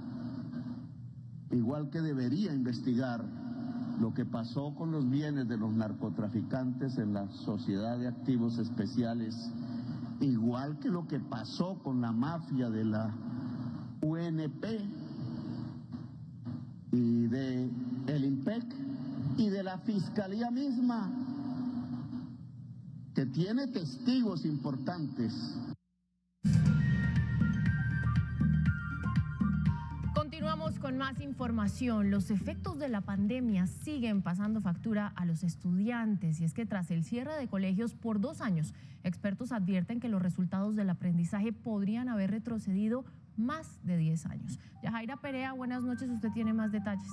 Igual que debería investigar lo que pasó con los bienes de los narcotraficantes en la Sociedad de Activos Especiales, igual que lo que pasó con la mafia de la UNP y de el IMPEC y de la Fiscalía misma, que tiene testigos importantes. Continuamos con más información. Los efectos de la pandemia siguen pasando factura a los estudiantes, y es que tras el cierre de colegios por 2 años, expertos advierten que los resultados del aprendizaje podrían haber retrocedido más de 10 años. Yajaira Perea, buenas noches, usted tiene más detalles.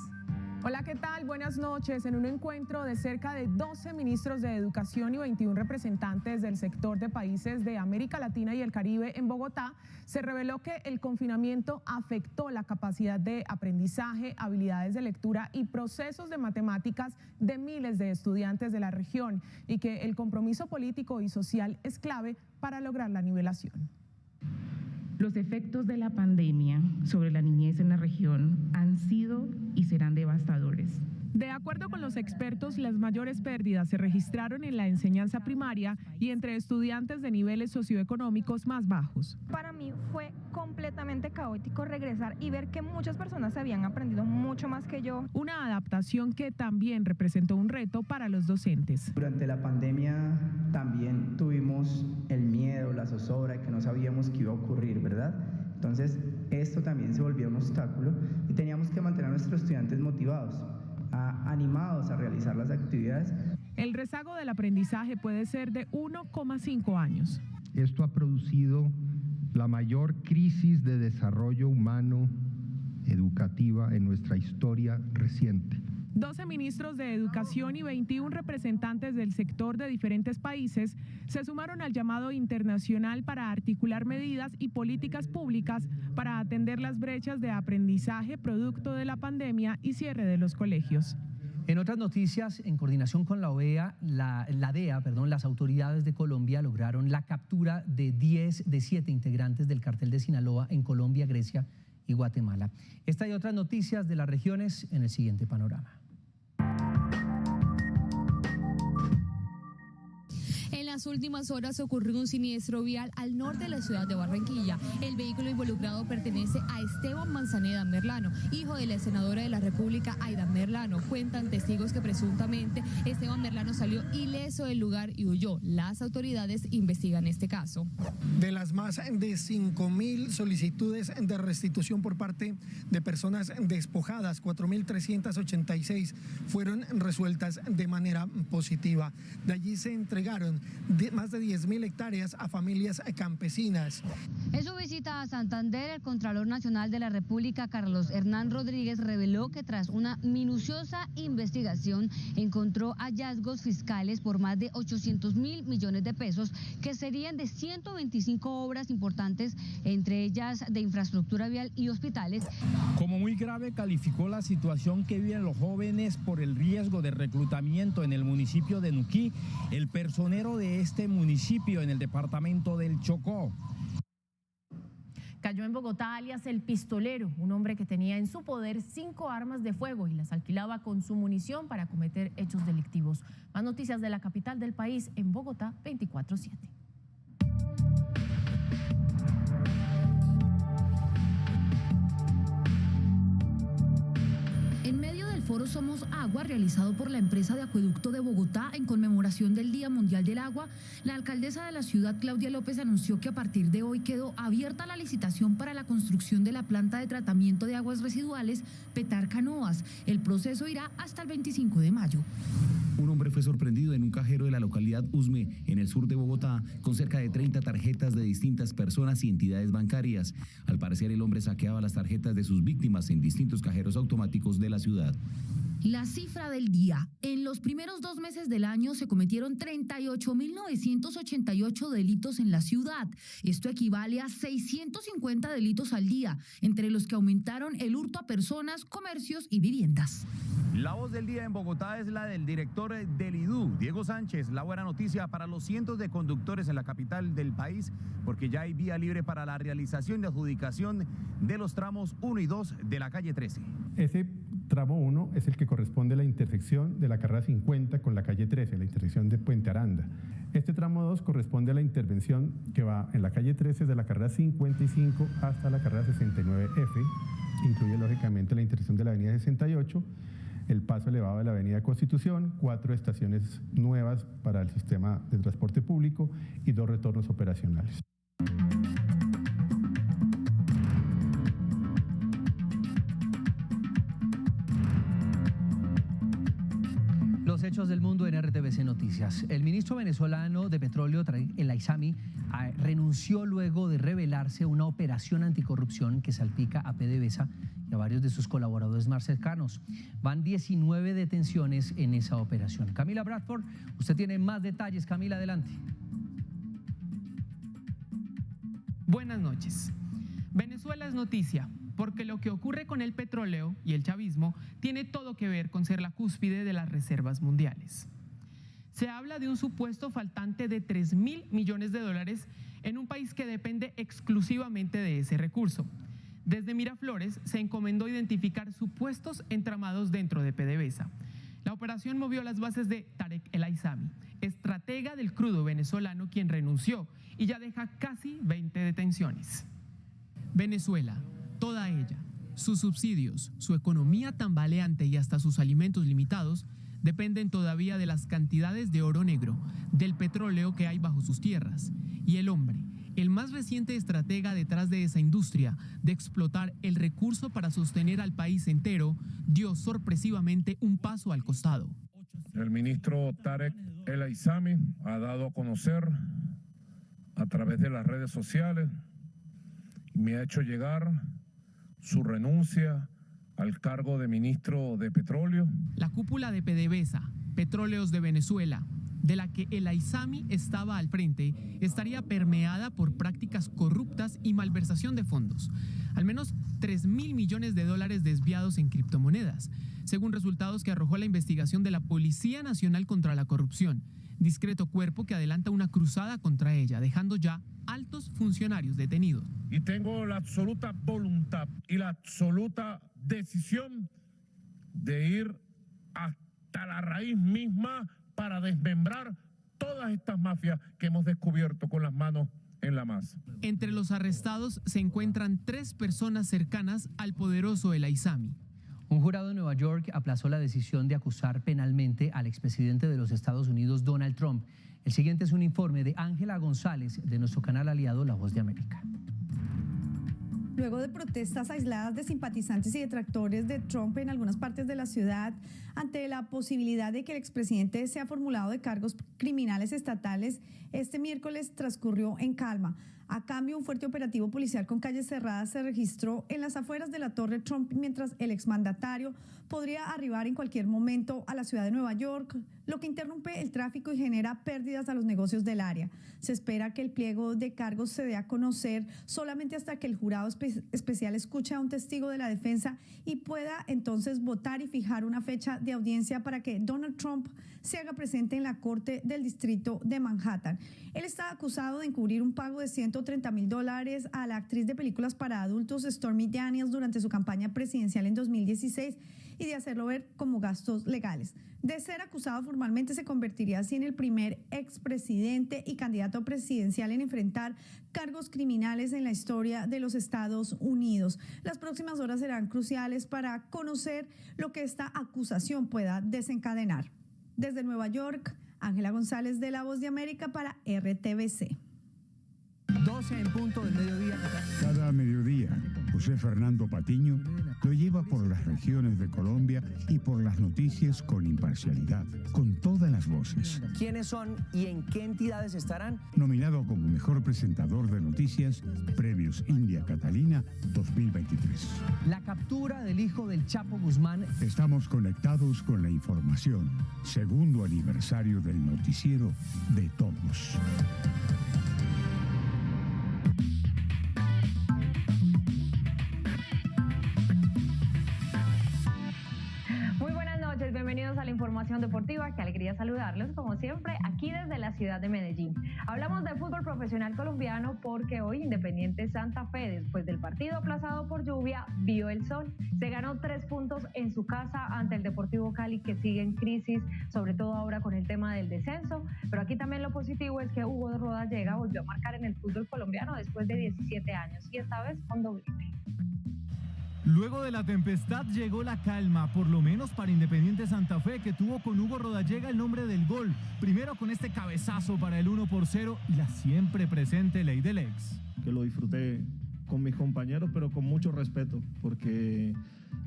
Hola, ¿qué tal? Buenas noches. En un encuentro de cerca de 12 ministros de Educación y 21 representantes del sector de países de América Latina y el Caribe en Bogotá, se reveló que el confinamiento afectó la capacidad de aprendizaje, habilidades de lectura y procesos de matemáticas de miles de estudiantes de la región, y que el compromiso político y social es clave para lograr la nivelación. Los efectos de la pandemia sobre la niñez en la región han sido y serán devastadores. De acuerdo con los expertos, las mayores pérdidas se registraron en la enseñanza primaria y entre estudiantes de niveles socioeconómicos más bajos. Para mí fue completamente caótico regresar y ver que muchas personas habían aprendido mucho más que yo. Una adaptación que también representó un reto para los docentes. Durante la pandemia también tuvimos el miedo, la zozobra, que no sabíamos qué iba a ocurrir, ¿verdad? Entonces, esto también se volvió un obstáculo y teníamos que mantener a nuestros estudiantes motivados, animados a realizar las actividades. El rezago del aprendizaje puede ser de 1,5 años. Esto ha producido la mayor crisis de desarrollo humano educativa en nuestra historia reciente. 12 ministros de Educación y 21 representantes del sector de diferentes países se sumaron al llamado internacional para articular medidas y políticas públicas para atender las brechas de aprendizaje producto de la pandemia y cierre de los colegios. En otras noticias, en coordinación con la DEA, las autoridades de Colombia lograron la captura de 7 integrantes del cartel de Sinaloa en Colombia, Grecia y Guatemala. Esta y otras noticias de las regiones en el siguiente panorama. En las últimas horas ocurrió un siniestro vial al norte de la ciudad de Barranquilla. El vehículo involucrado pertenece a Esteban Manzaneda Merlano, hijo de la senadora de la República, Aida Merlano. Cuentan testigos que presuntamente Esteban Merlano salió ileso del lugar y huyó. Las autoridades investigan este caso. De las más de 5.000 solicitudes de restitución por parte de personas despojadas, 4.386 fueron resueltas de manera positiva. De allí se entregaron más de 10.000 hectáreas a familias campesinas. En su visita a Santander, el Contralor Nacional de la República, Carlos Hernán Rodríguez, reveló que tras una minuciosa investigación encontró hallazgos fiscales por más de 800.000 millones de pesos, que serían de 125 obras importantes, entre ellas de infraestructura vial y hospitales. Como muy grave calificó la situación que viven los jóvenes por el riesgo de reclutamiento en el municipio de Nuquí, el personero de este municipio en el departamento del Chocó. Cayó en Bogotá alias El Pistolero, un hombre que tenía en su poder 5 armas de fuego y las alquilaba con su munición para cometer hechos delictivos. Más noticias de la capital del país en Bogotá 24/7. En medio del Foro Somos Agua, realizado por la empresa de acueducto de Bogotá en conmemoración del Día Mundial del Agua, la alcaldesa de la ciudad, Claudia López, anunció que a partir de hoy quedó abierta la licitación para la construcción de la planta de tratamiento de aguas residuales Petar Canoas. El proceso irá hasta el 25 de mayo. Un hombre fue sorprendido en un cajero de la localidad Usme, en el sur de Bogotá, con cerca de 30 tarjetas de distintas personas y entidades bancarias. Al parecer, el hombre saqueaba las tarjetas de sus víctimas en distintos cajeros automáticos de la ciudad. La cifra del día. En los primeros 2 meses del año se cometieron 38.988 delitos en la ciudad. Esto equivale a 650 delitos al día, entre los que aumentaron el hurto a personas, comercios y viviendas. La voz del día en Bogotá es la del director del IDU, Diego Sánchez. La buena noticia para los cientos de conductores en la capital del país, porque ya hay vía libre para la realización y adjudicación de los tramos 1 y 2 de la calle 13. Ese tramo 1 es el que corresponde a la intersección de la carrera 50 con la calle 13, la intersección de Puente Aranda. Este tramo 2 corresponde a la intervención que va en la calle 13 de la carrera 55 hasta la carrera 69F. Incluye lógicamente la intersección de la avenida 68, el paso elevado de la avenida Constitución, 4 estaciones nuevas para el sistema de transporte público y 2 retornos operacionales. Los hechos del mundo en RTVC Noticias. El ministro venezolano de Petróleo, El Aizami, renunció luego de revelarse una operación anticorrupción que salpica a PDVSA y a varios de sus colaboradores más cercanos. Van 19 detenciones en esa operación. Camila Bradford, usted tiene más detalles. Camila, adelante. Buenas noches. Venezuela es noticia, porque lo que ocurre con el petróleo y el chavismo tiene todo que ver con ser la cúspide de las reservas mundiales. Se habla de un supuesto faltante de $3.000 millones en un país que depende exclusivamente de ese recurso. Desde Miraflores se encomendó identificar supuestos entramados dentro de PDVSA. La operación movió las bases de Tarek El Aizami, estratega del crudo venezolano, quien renunció y ya deja casi 20 detenciones. Venezuela, toda ella, sus subsidios, su economía tambaleante y hasta sus alimentos limitados dependen todavía de las cantidades de oro negro, del petróleo que hay bajo sus tierras. Y el hombre, el más reciente estratega detrás de esa industria, de explotar el recurso para sostener al país entero, dio sorpresivamente un paso al costado. El ministro Tarek El Aizami ha dado a conocer a través de las redes sociales y me ha hecho llegar su renuncia al cargo de ministro de Petróleo. La cúpula de PDVSA, Petróleos de Venezuela, de la que El Aizami estaba al frente, estaría permeada por prácticas corruptas y malversación de fondos. Al menos $3.000 millones desviados en criptomonedas, según resultados que arrojó la investigación de la Policía Nacional contra la Corrupción, discreto cuerpo que adelanta una cruzada contra ella, dejando ya altos funcionarios detenidos. Y tengo la absoluta voluntad y la absoluta decisión de ir hasta la raíz misma para desmembrar todas estas mafias que hemos descubierto con las manos en la masa. Entre los arrestados se encuentran 3 personas cercanas al poderoso El Aizami. Un jurado de Nueva York aplazó la decisión de acusar penalmente al expresidente de los Estados Unidos, Donald Trump. El siguiente es un informe de Ángela González, de nuestro canal aliado La Voz de América. Luego de protestas aisladas de simpatizantes y detractores de Trump en algunas partes de la ciudad, ante la posibilidad de que el expresidente sea formulado de cargos criminales estatales, este miércoles transcurrió en calma. A cambio, un fuerte operativo policial con calles cerradas se registró en las afueras de la Torre Trump, mientras el exmandatario podría arribar en cualquier momento a la ciudad de Nueva York, lo que interrumpe el tráfico y genera pérdidas a los negocios del área. Se espera que el pliego de cargos se dé a conocer solamente hasta que el jurado especial escuche a un testigo de la defensa y pueda entonces votar y fijar una fecha de audiencia para que Donald Trump se haga presente en la Corte del Distrito de Manhattan. Él está acusado de encubrir un pago de $130,000 a la actriz de películas para adultos Stormy Daniels durante su campaña presidencial en 2016 y de hacerlo ver como gastos legales. De ser acusado formalmente, se convertiría así en el primer expresidente y candidato presidencial en enfrentar cargos criminales en la historia de los Estados Unidos. Las próximas horas serán cruciales para conocer lo que esta acusación pueda desencadenar. Desde Nueva York, Ángela González de La Voz de América para RTVC. 12 en punto del mediodía. Cada mediodía, José Fernando Patiño lo lleva por las regiones de Colombia y por las noticias con imparcialidad, con todas las voces. ¿Quiénes son y en qué entidades estarán? Nominado como mejor presentador de noticias, Premios India Catalina 2023. La captura del hijo del Chapo Guzmán. Estamos conectados con la información. Segundo aniversario del noticiero de todos. Bienvenidos a la información deportiva, qué alegría saludarlos como siempre aquí desde la ciudad de Medellín. Hablamos de fútbol profesional colombiano porque hoy Independiente Santa Fe, después del partido aplazado por lluvia, vio el sol. Se ganó 3 puntos en su casa ante el Deportivo Cali, que sigue en crisis, sobre todo ahora con el tema del descenso, pero aquí también lo positivo es que Hugo Rodallega volvió a marcar en el fútbol colombiano después de 17 años y esta vez con doblete. Luego de la tempestad llegó la calma, por lo menos para Independiente Santa Fe, que tuvo con Hugo Rodallega el nombre del gol. Primero con este cabezazo para el 1-0 y la siempre presente ley del ex. Que lo disfruté con mis compañeros, pero con mucho respeto, porque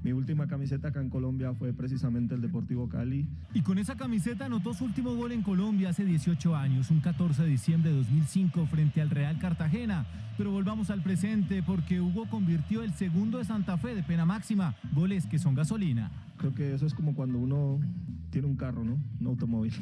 mi última camiseta acá en Colombia fue precisamente el Deportivo Cali. Y con esa camiseta anotó su último gol en Colombia hace 18 años, un 14 de diciembre de 2005 frente al Real Cartagena. Pero volvamos al presente porque Hugo convirtió el segundo de Santa Fe de pena máxima, goles que son gasolina. Creo que eso es como cuando uno tiene un carro, ¿no? Un automóvil.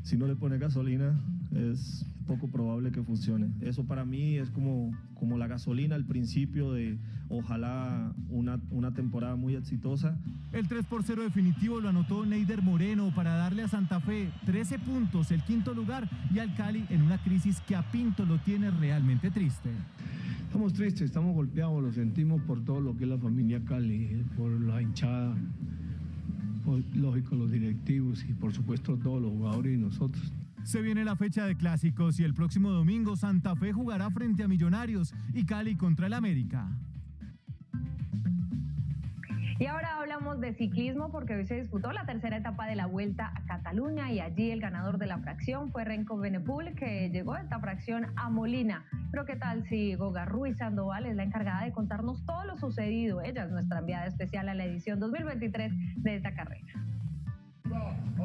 Si no le pone gasolina, es poco probable que funcione. Eso para mí es como la gasolina al principio de ojalá una temporada muy exitosa. El 3-0 definitivo lo anotó Neider Moreno para darle a Santa Fe 13 puntos, el 5º lugar, y al Cali en una crisis que a Pinto lo tiene realmente triste. Estamos tristes, estamos golpeados, lo sentimos por todo lo que es la familia Cali, por la hinchada, por, lógico, los directivos y por supuesto todos los jugadores y nosotros. Se viene la fecha de clásicos y el próximo domingo Santa Fe jugará frente a Millonarios y Cali contra el América. Y ahora hablamos de ciclismo porque hoy se disputó la tercera etapa de la Vuelta a Cataluña y allí el ganador de la fracción fue Remco Evenepoel, que llegó a esta fracción a Molina. Pero qué tal si Goga Ruiz Sandoval es la encargada de contarnos todo lo sucedido. Ella es nuestra enviada especial a la edición 2023 de esta carrera.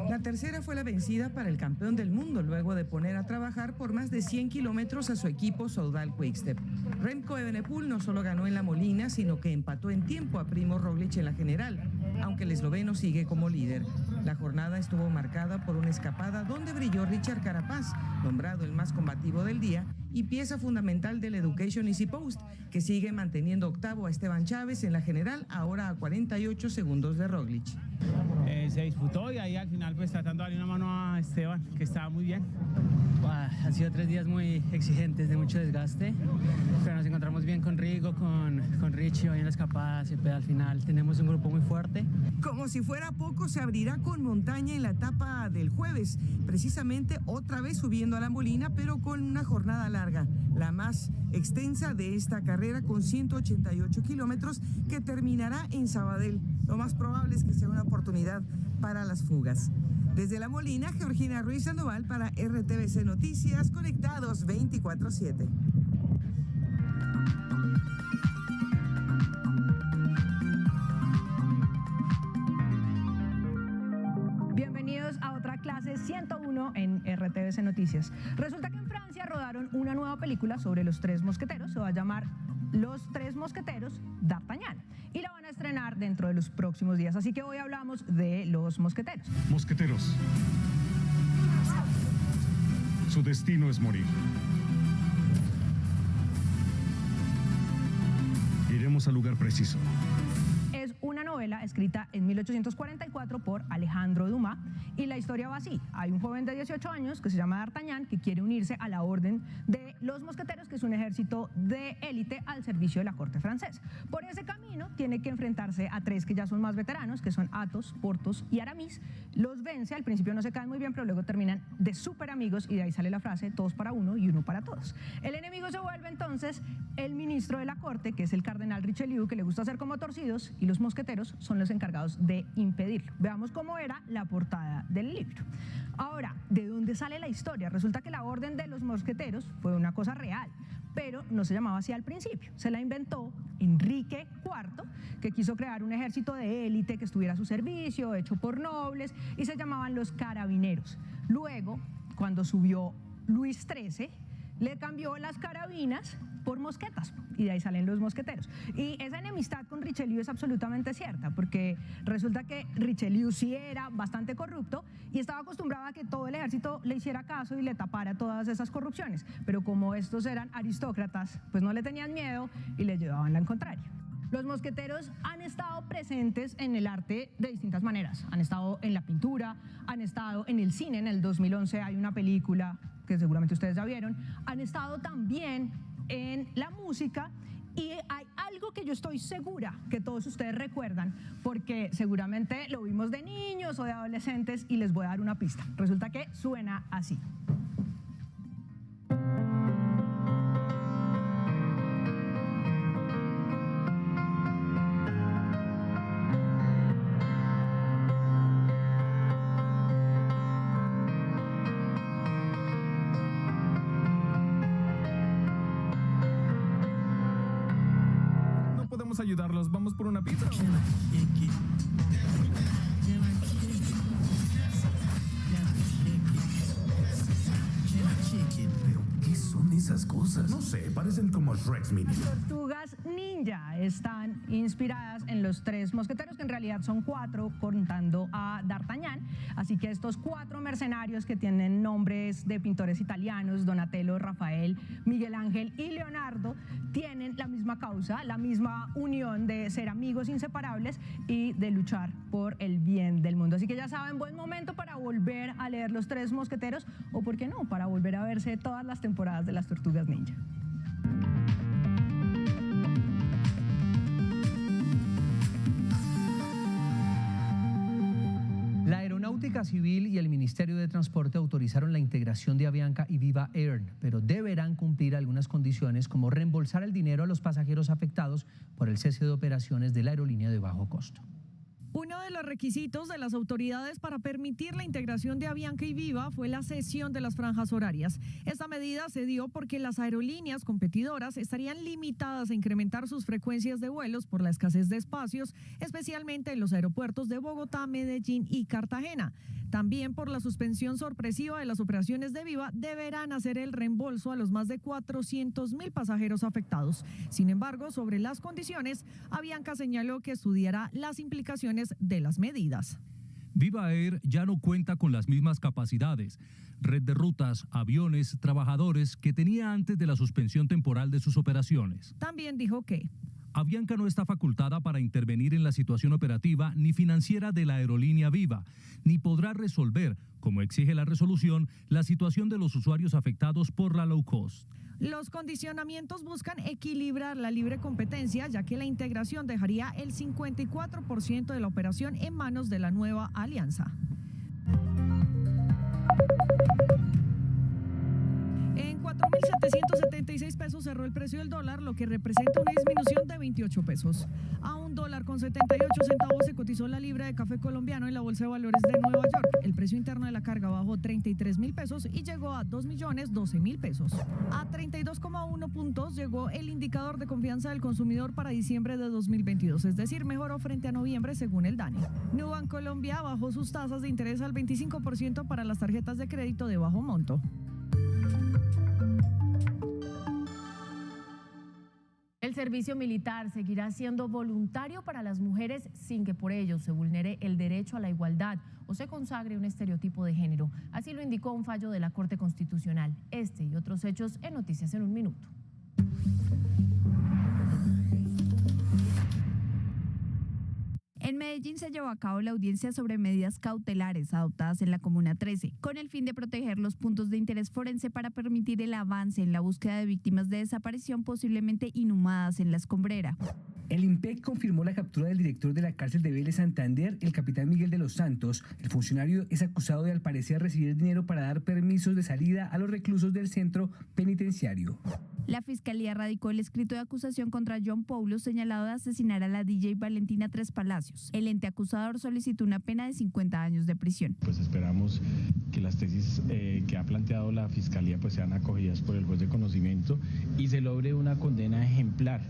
La tercera fue la vencida para el campeón del mundo luego de poner a trabajar por más de 100 kilómetros a su equipo Soudal Quickstep. Remco Evenepoel no solo ganó en la Molina, sino que empató en tiempo a Primo Roglic en la general, aunque el esloveno sigue como líder. La jornada estuvo marcada por una escapada donde brilló Richard Carapaz, nombrado el más combativo del día y pieza fundamental del Education Easy Post, que sigue manteniendo octavo a Esteban Chávez en la general, ahora a 48 segundos de Roglic. Se disputó y ahí al final pues tratando de darle una mano a Esteban, que estaba muy bien. Han sido 3 días muy exigentes, de mucho desgaste, pero nos encontramos bien con Rigo, con Richie hoy en la escapada, siempre al final tenemos un grupo muy fuerte. Como si fuera poco, se abrirá con montaña en la etapa del jueves, precisamente otra vez subiendo a la Molina, pero con una jornada larga, la más extensa de esta carrera con 188 kilómetros que terminará en Sabadell. Lo más probable es que sea una oportunidad para las fugas. Desde La Molina, Georgina Ruiz Sandoval para RTVC Noticias, conectados 24/7. Bienvenidos a otra clase 101 en RTVC Noticias. Resulta que en Francia rodaron una nueva película sobre los 3 mosqueteros, se va a llamar Los 3 mosqueteros d'Artagnan y la van a estrenar dentro de los próximos días, así que hoy hablamos de los mosqueteros. Mosqueteros. Su destino es morir. Iremos al lugar preciso. Es una novela escrita en 1844 por Alejandro Dumas. Y la historia va así. Hay un joven de 18 años que se llama D'Artagnan que quiere unirse a la orden de los mosqueteros, que es un ejército de élite al servicio de la corte francesa. Por ese camino tiene que enfrentarse a tres que ya son más veteranos, que son Athos, Porthos y Aramis. Los vence, al principio no se caen muy bien, pero luego terminan de súper amigos y de ahí sale la frase todos para uno y uno para todos. El enemigo se vuelve entonces el ministro de la corte, que es el cardenal Richelieu, que le gusta hacer como torcidos, y los mosqueteros son los encargados de impedirlo. Veamos cómo era la portada del libro. Ahora, ¿de dónde sale la historia? Resulta que la orden de los mosqueteros fue una cosa real, pero no se llamaba así al principio. Se la inventó Enrique IV, que quiso crear un ejército de élite que estuviera a su servicio, hecho por nobles, y se llamaban los carabineros. Luego, cuando subió Luis XIII, le cambió las carabinas por mosquetas y de ahí salen los mosqueteros. Y esa enemistad con Richelieu es absolutamente cierta, porque resulta que Richelieu sí era bastante corrupto y estaba acostumbrado a que todo el ejército le hiciera caso y le tapara todas esas corrupciones, pero como estos eran aristócratas, pues no le tenían miedo y le llevaban la contraria. Los mosqueteros han estado presentes en el arte de distintas maneras. Han estado en la pintura, han estado en el cine. En el 2011 hay una película que seguramente ustedes ya vieron. Han estado también en la música y hay algo que yo estoy segura que todos ustedes recuerdan, porque seguramente lo vimos de niños o de adolescentes, y les voy a dar una pista. Resulta que suena así. Ayudarlos, vamos por una pizza. ¿Pero qué son esas cosas? No sé, parecen como Shrek Mini. Las tortugas ninja están inspiradas en los tres mosqueteros, que en realidad son cuatro, contando a D'Artagnan. Así que estos cuatro mercenarios que tienen nombres de pintores italianos, Donatello, Rafael, Miguel Ángel y Leonardo, tienen la misma causa, la misma unión de ser amigos inseparables y de luchar por el bien del mundo. Así que ya saben, buen momento para volver a leer Los Tres Mosqueteros, o por qué no, para volver a verse todas las temporadas de las Tortugas Ninja. La Aeronáutica Civil y el Ministerio de Transporte autorizaron la integración de Avianca y Viva Air, pero deberán cumplir algunas condiciones, como reembolsar el dinero a los pasajeros afectados por el cese de operaciones de la aerolínea de bajo costo. Uno de los requisitos de las autoridades para permitir la integración de Avianca y Viva fue la cesión de las franjas horarias. Esta medida se dio porque las aerolíneas competidoras estarían limitadas a incrementar sus frecuencias de vuelos por la escasez de espacios, especialmente en los aeropuertos de Bogotá, Medellín y Cartagena. También por la suspensión sorpresiva de las operaciones de Viva, deberán hacer el reembolso a los más de 400.000 pasajeros afectados. Sin embargo, sobre las condiciones, Avianca señaló que estudiará las implicaciones de las medidas. Viva Air ya no cuenta con las mismas capacidades, red de rutas, aviones, trabajadores que tenía antes de la suspensión temporal de sus operaciones. También dijo que Avianca no está facultada para intervenir en la situación operativa ni financiera de la aerolínea Viva, ni podrá resolver, como exige la resolución, la situación de los usuarios afectados por la low cost. Los condicionamientos buscan equilibrar la libre competencia, ya que la integración dejaría el 54% de la operación en manos de la nueva alianza. En 4.776 pesos cerró el precio del dólar, lo que representa una disminución de 28 pesos. A $1.78 se cotizó la libra de café colombiano en la Bolsa de Valores de Nueva York. El precio interno de la carga bajó 33.000 pesos y llegó a 2.012.000 pesos. A 32,1 puntos llegó el indicador de confianza del consumidor para diciembre de 2022, es decir, mejoró frente a noviembre según el DANE. Nubank Colombia bajó sus tasas de interés al 25% para las tarjetas de crédito de bajo monto. El servicio militar seguirá siendo voluntario para las mujeres sin que por ello se vulnere el derecho a la igualdad o se consagre un estereotipo de género. Así lo indicó un fallo de la Corte Constitucional. Este y otros hechos en Noticias en un Minuto. En Medellín se llevó a cabo la audiencia sobre medidas cautelares adoptadas en la Comuna 13, con el fin de proteger los puntos de interés forense para permitir el avance en la búsqueda de víctimas de desaparición posiblemente inhumadas en la escombrera. El IMPEC confirmó la captura del director de la cárcel de Vélez Santander, el capitán Miguel de los Santos. El funcionario es acusado de al parecer recibir dinero para dar permisos de salida a los reclusos del centro penitenciario. La Fiscalía radicó el escrito de acusación contra John Paulo, señalado de asesinar a la DJ Valentina Tres Palacios. El ente acusador solicitó una pena de 50 años de prisión. Pues esperamos que las tesis que ha planteado la Fiscalía pues sean acogidas por el juez de conocimiento y se logre una condena ejemplar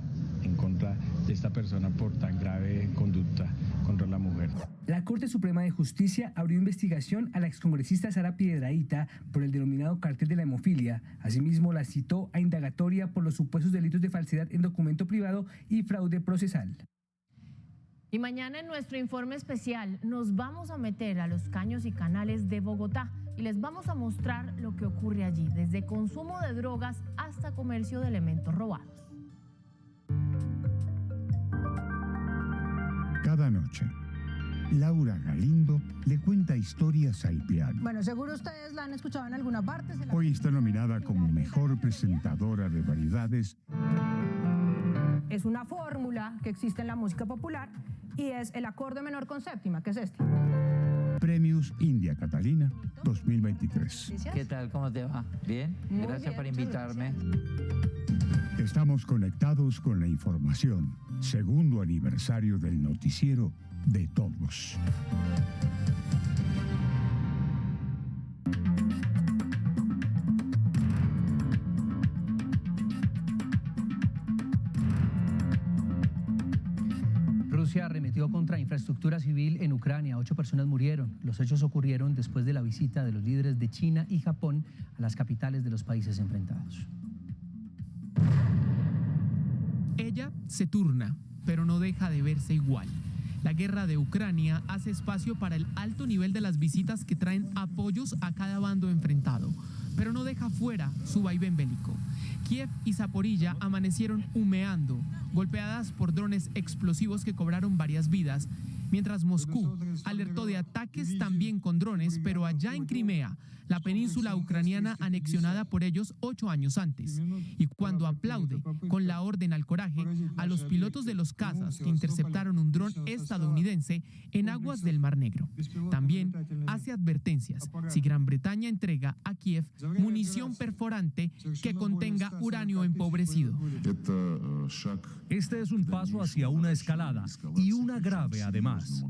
en contra de esta persona por tan grave conducta contra la mujer. La Corte Suprema de Justicia abrió investigación a la excongresista Sara Piedrahita por el denominado cártel de la hemofilia. Asimismo, la citó a indagatoria por los supuestos delitos de falsedad en documento privado y fraude procesal. Y mañana en nuestro informe especial nos vamos a meter a los caños y canales de Bogotá y les vamos a mostrar lo que ocurre allí, desde consumo de drogas hasta comercio de elementos robados. Cada noche, Laura Galindo le cuenta historias al piano. Bueno, seguro ustedes la han escuchado en alguna parte. Hoy está nominada como mejor presentadora de variedades. Es una fórmula que existe en la música popular y es el acorde menor con séptima, que es este. Premios India Catalina 2023. ¿Qué tal? ¿Cómo te va? ¿Bien? Gracias por invitarme. Estamos conectados con la información. Segundo aniversario del noticiero de todos. Rusia arremetió contra infraestructura civil en Ucrania. 8 personas murieron. Los hechos ocurrieron después de la visita de los líderes de China y Japón a las capitales de los países enfrentados. Ella se turna, pero no deja de verse igual. La guerra de Ucrania hace espacio para el alto nivel de las visitas que traen apoyos a cada bando enfrentado, pero no deja fuera su vaivén bélico. Kiev y Zaporilla amanecieron humeando, golpeadas por drones explosivos que cobraron varias vidas, mientras Moscú alertó de ataques también con drones, pero allá en Crimea, la península ucraniana anexionada por ellos 8 años antes. Y cuando aplaude con la orden al coraje a los pilotos de los cazas que interceptaron un dron estadounidense en aguas del Mar Negro. También hace advertencias si Gran Bretaña entrega a Kiev munición perforante que contenga uranio empobrecido. Este es un paso hacia una escalada y una grave además.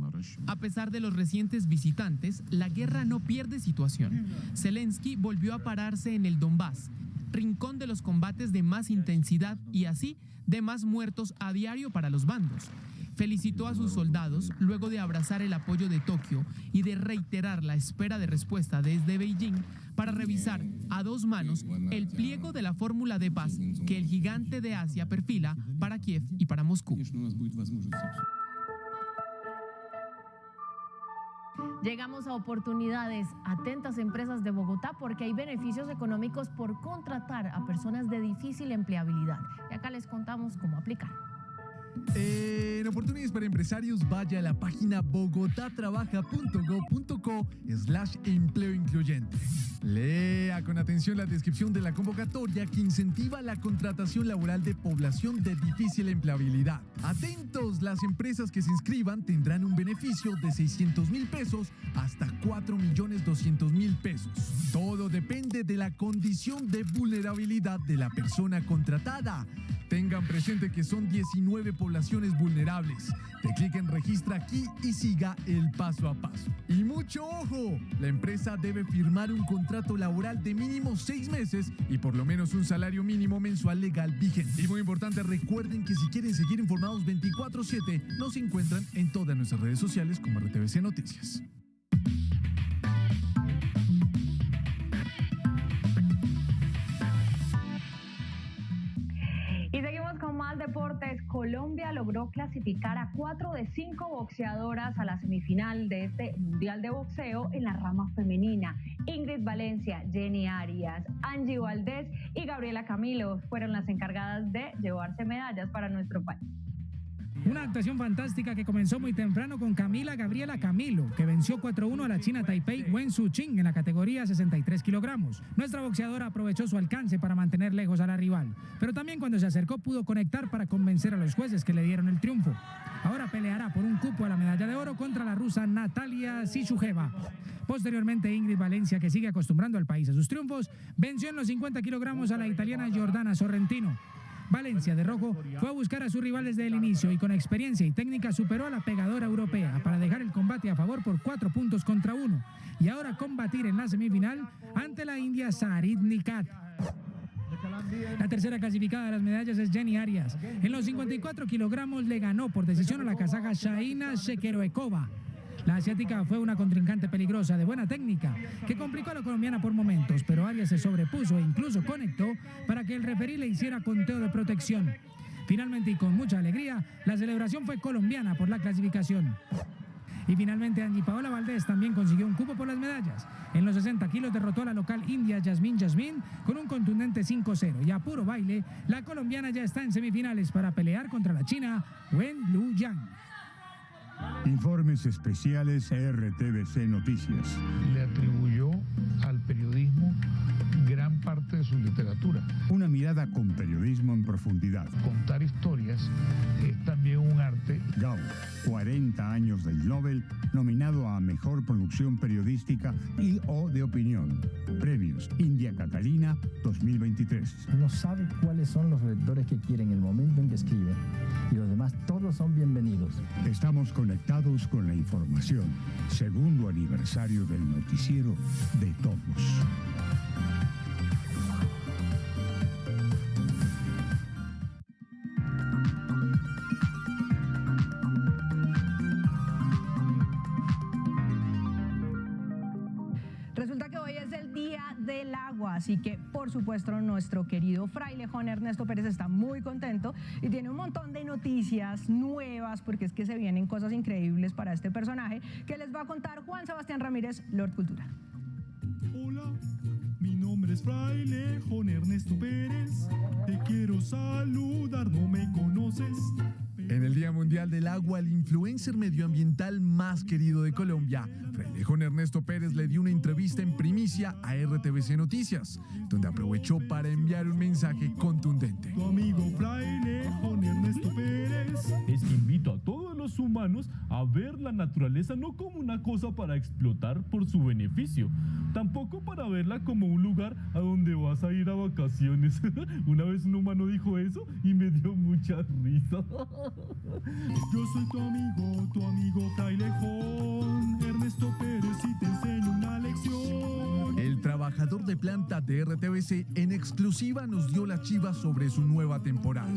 A pesar de los recientes visitantes, la guerra no pierde situación. Zelensky volvió a pararse en el Donbass, rincón de los combates de más intensidad y así de más muertos a diario para los bandos. Felicitó a sus soldados luego de abrazar el apoyo de Tokio y de reiterar la espera de respuesta desde Beijing para revisar a 2 manos el pliego de la fórmula de paz que el gigante de Asia perfila para Kiev y para Moscú. Llegamos a oportunidades. Atentas empresas de Bogotá porque hay beneficios económicos por contratar a personas de difícil empleabilidad. Y acá les contamos cómo aplicar. En oportunidades para empresarios, vaya a la página bogotatrabaja.gov.co/empleo incluyente. Lea con atención la descripción de la convocatoria que incentiva la contratación laboral de población de difícil empleabilidad. Atentos, las empresas que se inscriban tendrán un beneficio de 600,000 pesos hasta 4,200,000 pesos. Todo depende de la condición de vulnerabilidad de la persona contratada. Tengan presente que son 19 poblaciones vulnerables. Te clic en registra aquí y siga el paso a paso. Y mucho ojo, la empresa debe firmar un contrato laboral de mínimo 6 meses y por lo menos un salario mínimo mensual legal vigente. Y muy importante, recuerden que si quieren seguir informados 24/7, nos encuentran en todas nuestras redes sociales como RTVC Noticias. Y seguimos con más deportes. Colombia logró clasificar a 4 de 5 boxeadoras a la semifinal de este Mundial de Boxeo en la rama femenina. Ingrid Valencia, Jenny Arias, Angie Valdés y Gabriela Camilo fueron las encargadas de llevarse medallas para nuestro país. Una actuación fantástica que comenzó muy temprano con Camila Gabriela Camilo, que venció 4-1 a la china Taipei Wen Suqing en la categoría 63 kilogramos. Nuestra boxeadora aprovechó su alcance para mantener lejos a la rival, pero también cuando se acercó pudo conectar para convencer a los jueces que le dieron el triunfo. Ahora peleará por un cupo a la medalla de oro contra la rusa Natalia Sichujeva. Posteriormente, Ingrid Valencia, que sigue acostumbrando al país a sus triunfos, venció en los 50 kilogramos a la italiana Giordana Sorrentino. Valencia, de rojo, fue a buscar a su rival desde el inicio y con experiencia y técnica superó a la pegadora europea para dejar el combate a favor por 4 puntos contra 1 y ahora combatir en la semifinal ante la india Sarit Nikat. La tercera clasificada de las medallas es Jenny Arias. En los 54 kilogramos le ganó por decisión a la kazaja Shaina Shekeroekova. La asiática fue una contrincante peligrosa de buena técnica que complicó a la colombiana por momentos, pero Arias se sobrepuso e incluso conectó para que el referí le hiciera conteo de protección. Finalmente y con mucha alegría, la celebración fue colombiana por la clasificación. Y finalmente Angie Paola Valdés también consiguió un cupo por las medallas. En los 60 kilos derrotó a la local india Yasmin con un contundente 5-0 y a puro baile, la colombiana ya está en semifinales para pelear contra la china Wen Lu Yang. Informes especiales RTBC Noticias. Le atribuyó al periodismo gran parte de su literatura. Una mirada con periodismo en profundidad. Contar historias es también un arte. Gao, 40 años del Nobel, nominado a Mejor Producción Periodística y o de Opinión. Premios India Catalina 2023. Uno sabe cuáles son los lectores que quieren el momento en que escribe y los demás todos son bienvenidos. Estamos conectados con la información. Segundo aniversario del noticiero de todos. Resulta que hoy es el Día del Agua, así que por supuesto nuestro querido frailejón Ernesto Pérez está muy contento y tiene un montón de noticias nuevas porque es que se vienen cosas increíbles para este personaje que les va a contar Juan Sebastián Ramírez, Lord Cultura. Hola, mi nombre es frailejón Ernesto Pérez, te quiero saludar, no me conoces. En el Día Mundial del Agua, el influencer medioambiental más querido de Colombia, frailejón Ernesto Pérez, le dio una entrevista en primicia a RTBC Noticias, donde aprovechó para enviar un mensaje contundente. Tu amigo frailejón Ernesto Pérez es que invito a todos los humanos a ver la naturaleza no como una cosa para explotar por su beneficio, tampoco para verla como un lugar a donde vas a ir a vacaciones. Una vez un humano dijo eso y me dio mucha risa. Yo soy tu amigo frailejón Ernesto Pérez, y te enseño una lección. El trabajador de planta de RTBC en exclusiva nos dio la chiva sobre su nueva temporada.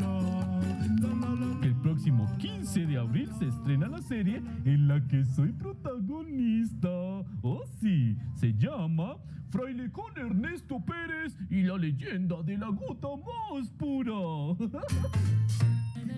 El próximo 15 de abril se estrena la serie en la que soy protagonista. Oh sí, se llama Frailejón Ernesto Pérez y la leyenda de la gota más pura.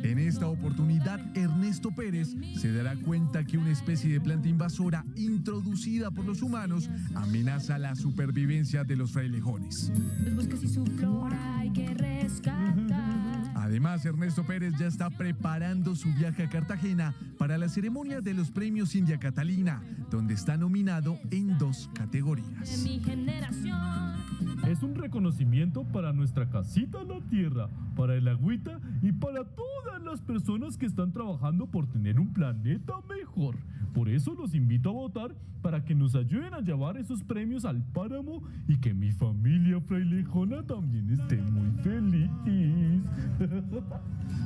En esta oportunidad, Ernesto Pérez se dará cuenta que una especie de planta invasora introducida por los humanos amenaza la supervivencia de los frailejones. Los bosques y su flora hay que rescatar. Además, Ernesto Pérez ya está preparando su viaje a Cartagena para la ceremonia de los premios India Catalina, donde está nominado en 2 categorías. De mi generación. Es un reconocimiento para nuestra casita en la tierra, para el agüita y para todas las personas que están trabajando por tener un planeta mejor. Por eso los invito a votar para que nos ayuden a llevar esos premios al páramo y que mi familia frailejona también esté muy feliz.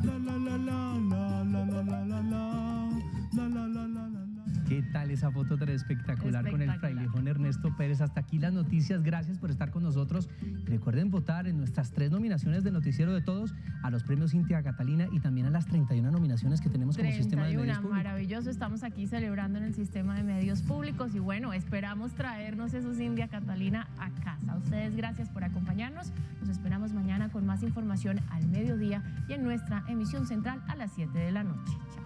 La la la la la la la la la la la la la. ¿Qué tal esa foto tan espectacular con el frailejón Ernesto Pérez? Hasta aquí las noticias, gracias por estar con nosotros. Recuerden votar en nuestras 3 nominaciones del Noticiero de Todos, a los premios India Catalina y también a las 31 nominaciones que tenemos como sistema de medios públicos. Maravilloso, estamos aquí celebrando en el sistema de medios públicos y bueno, esperamos traernos esos India Catalina a casa. A ustedes gracias por acompañarnos, nos esperamos mañana con más información al mediodía y en nuestra emisión central a las 7 de la noche. Chao.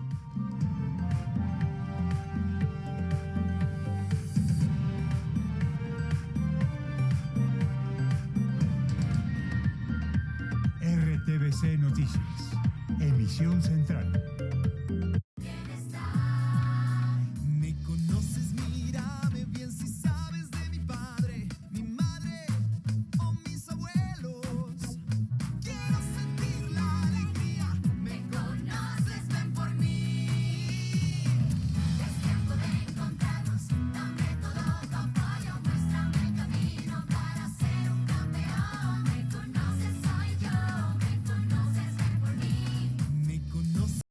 RTBC Noticias, emisión central.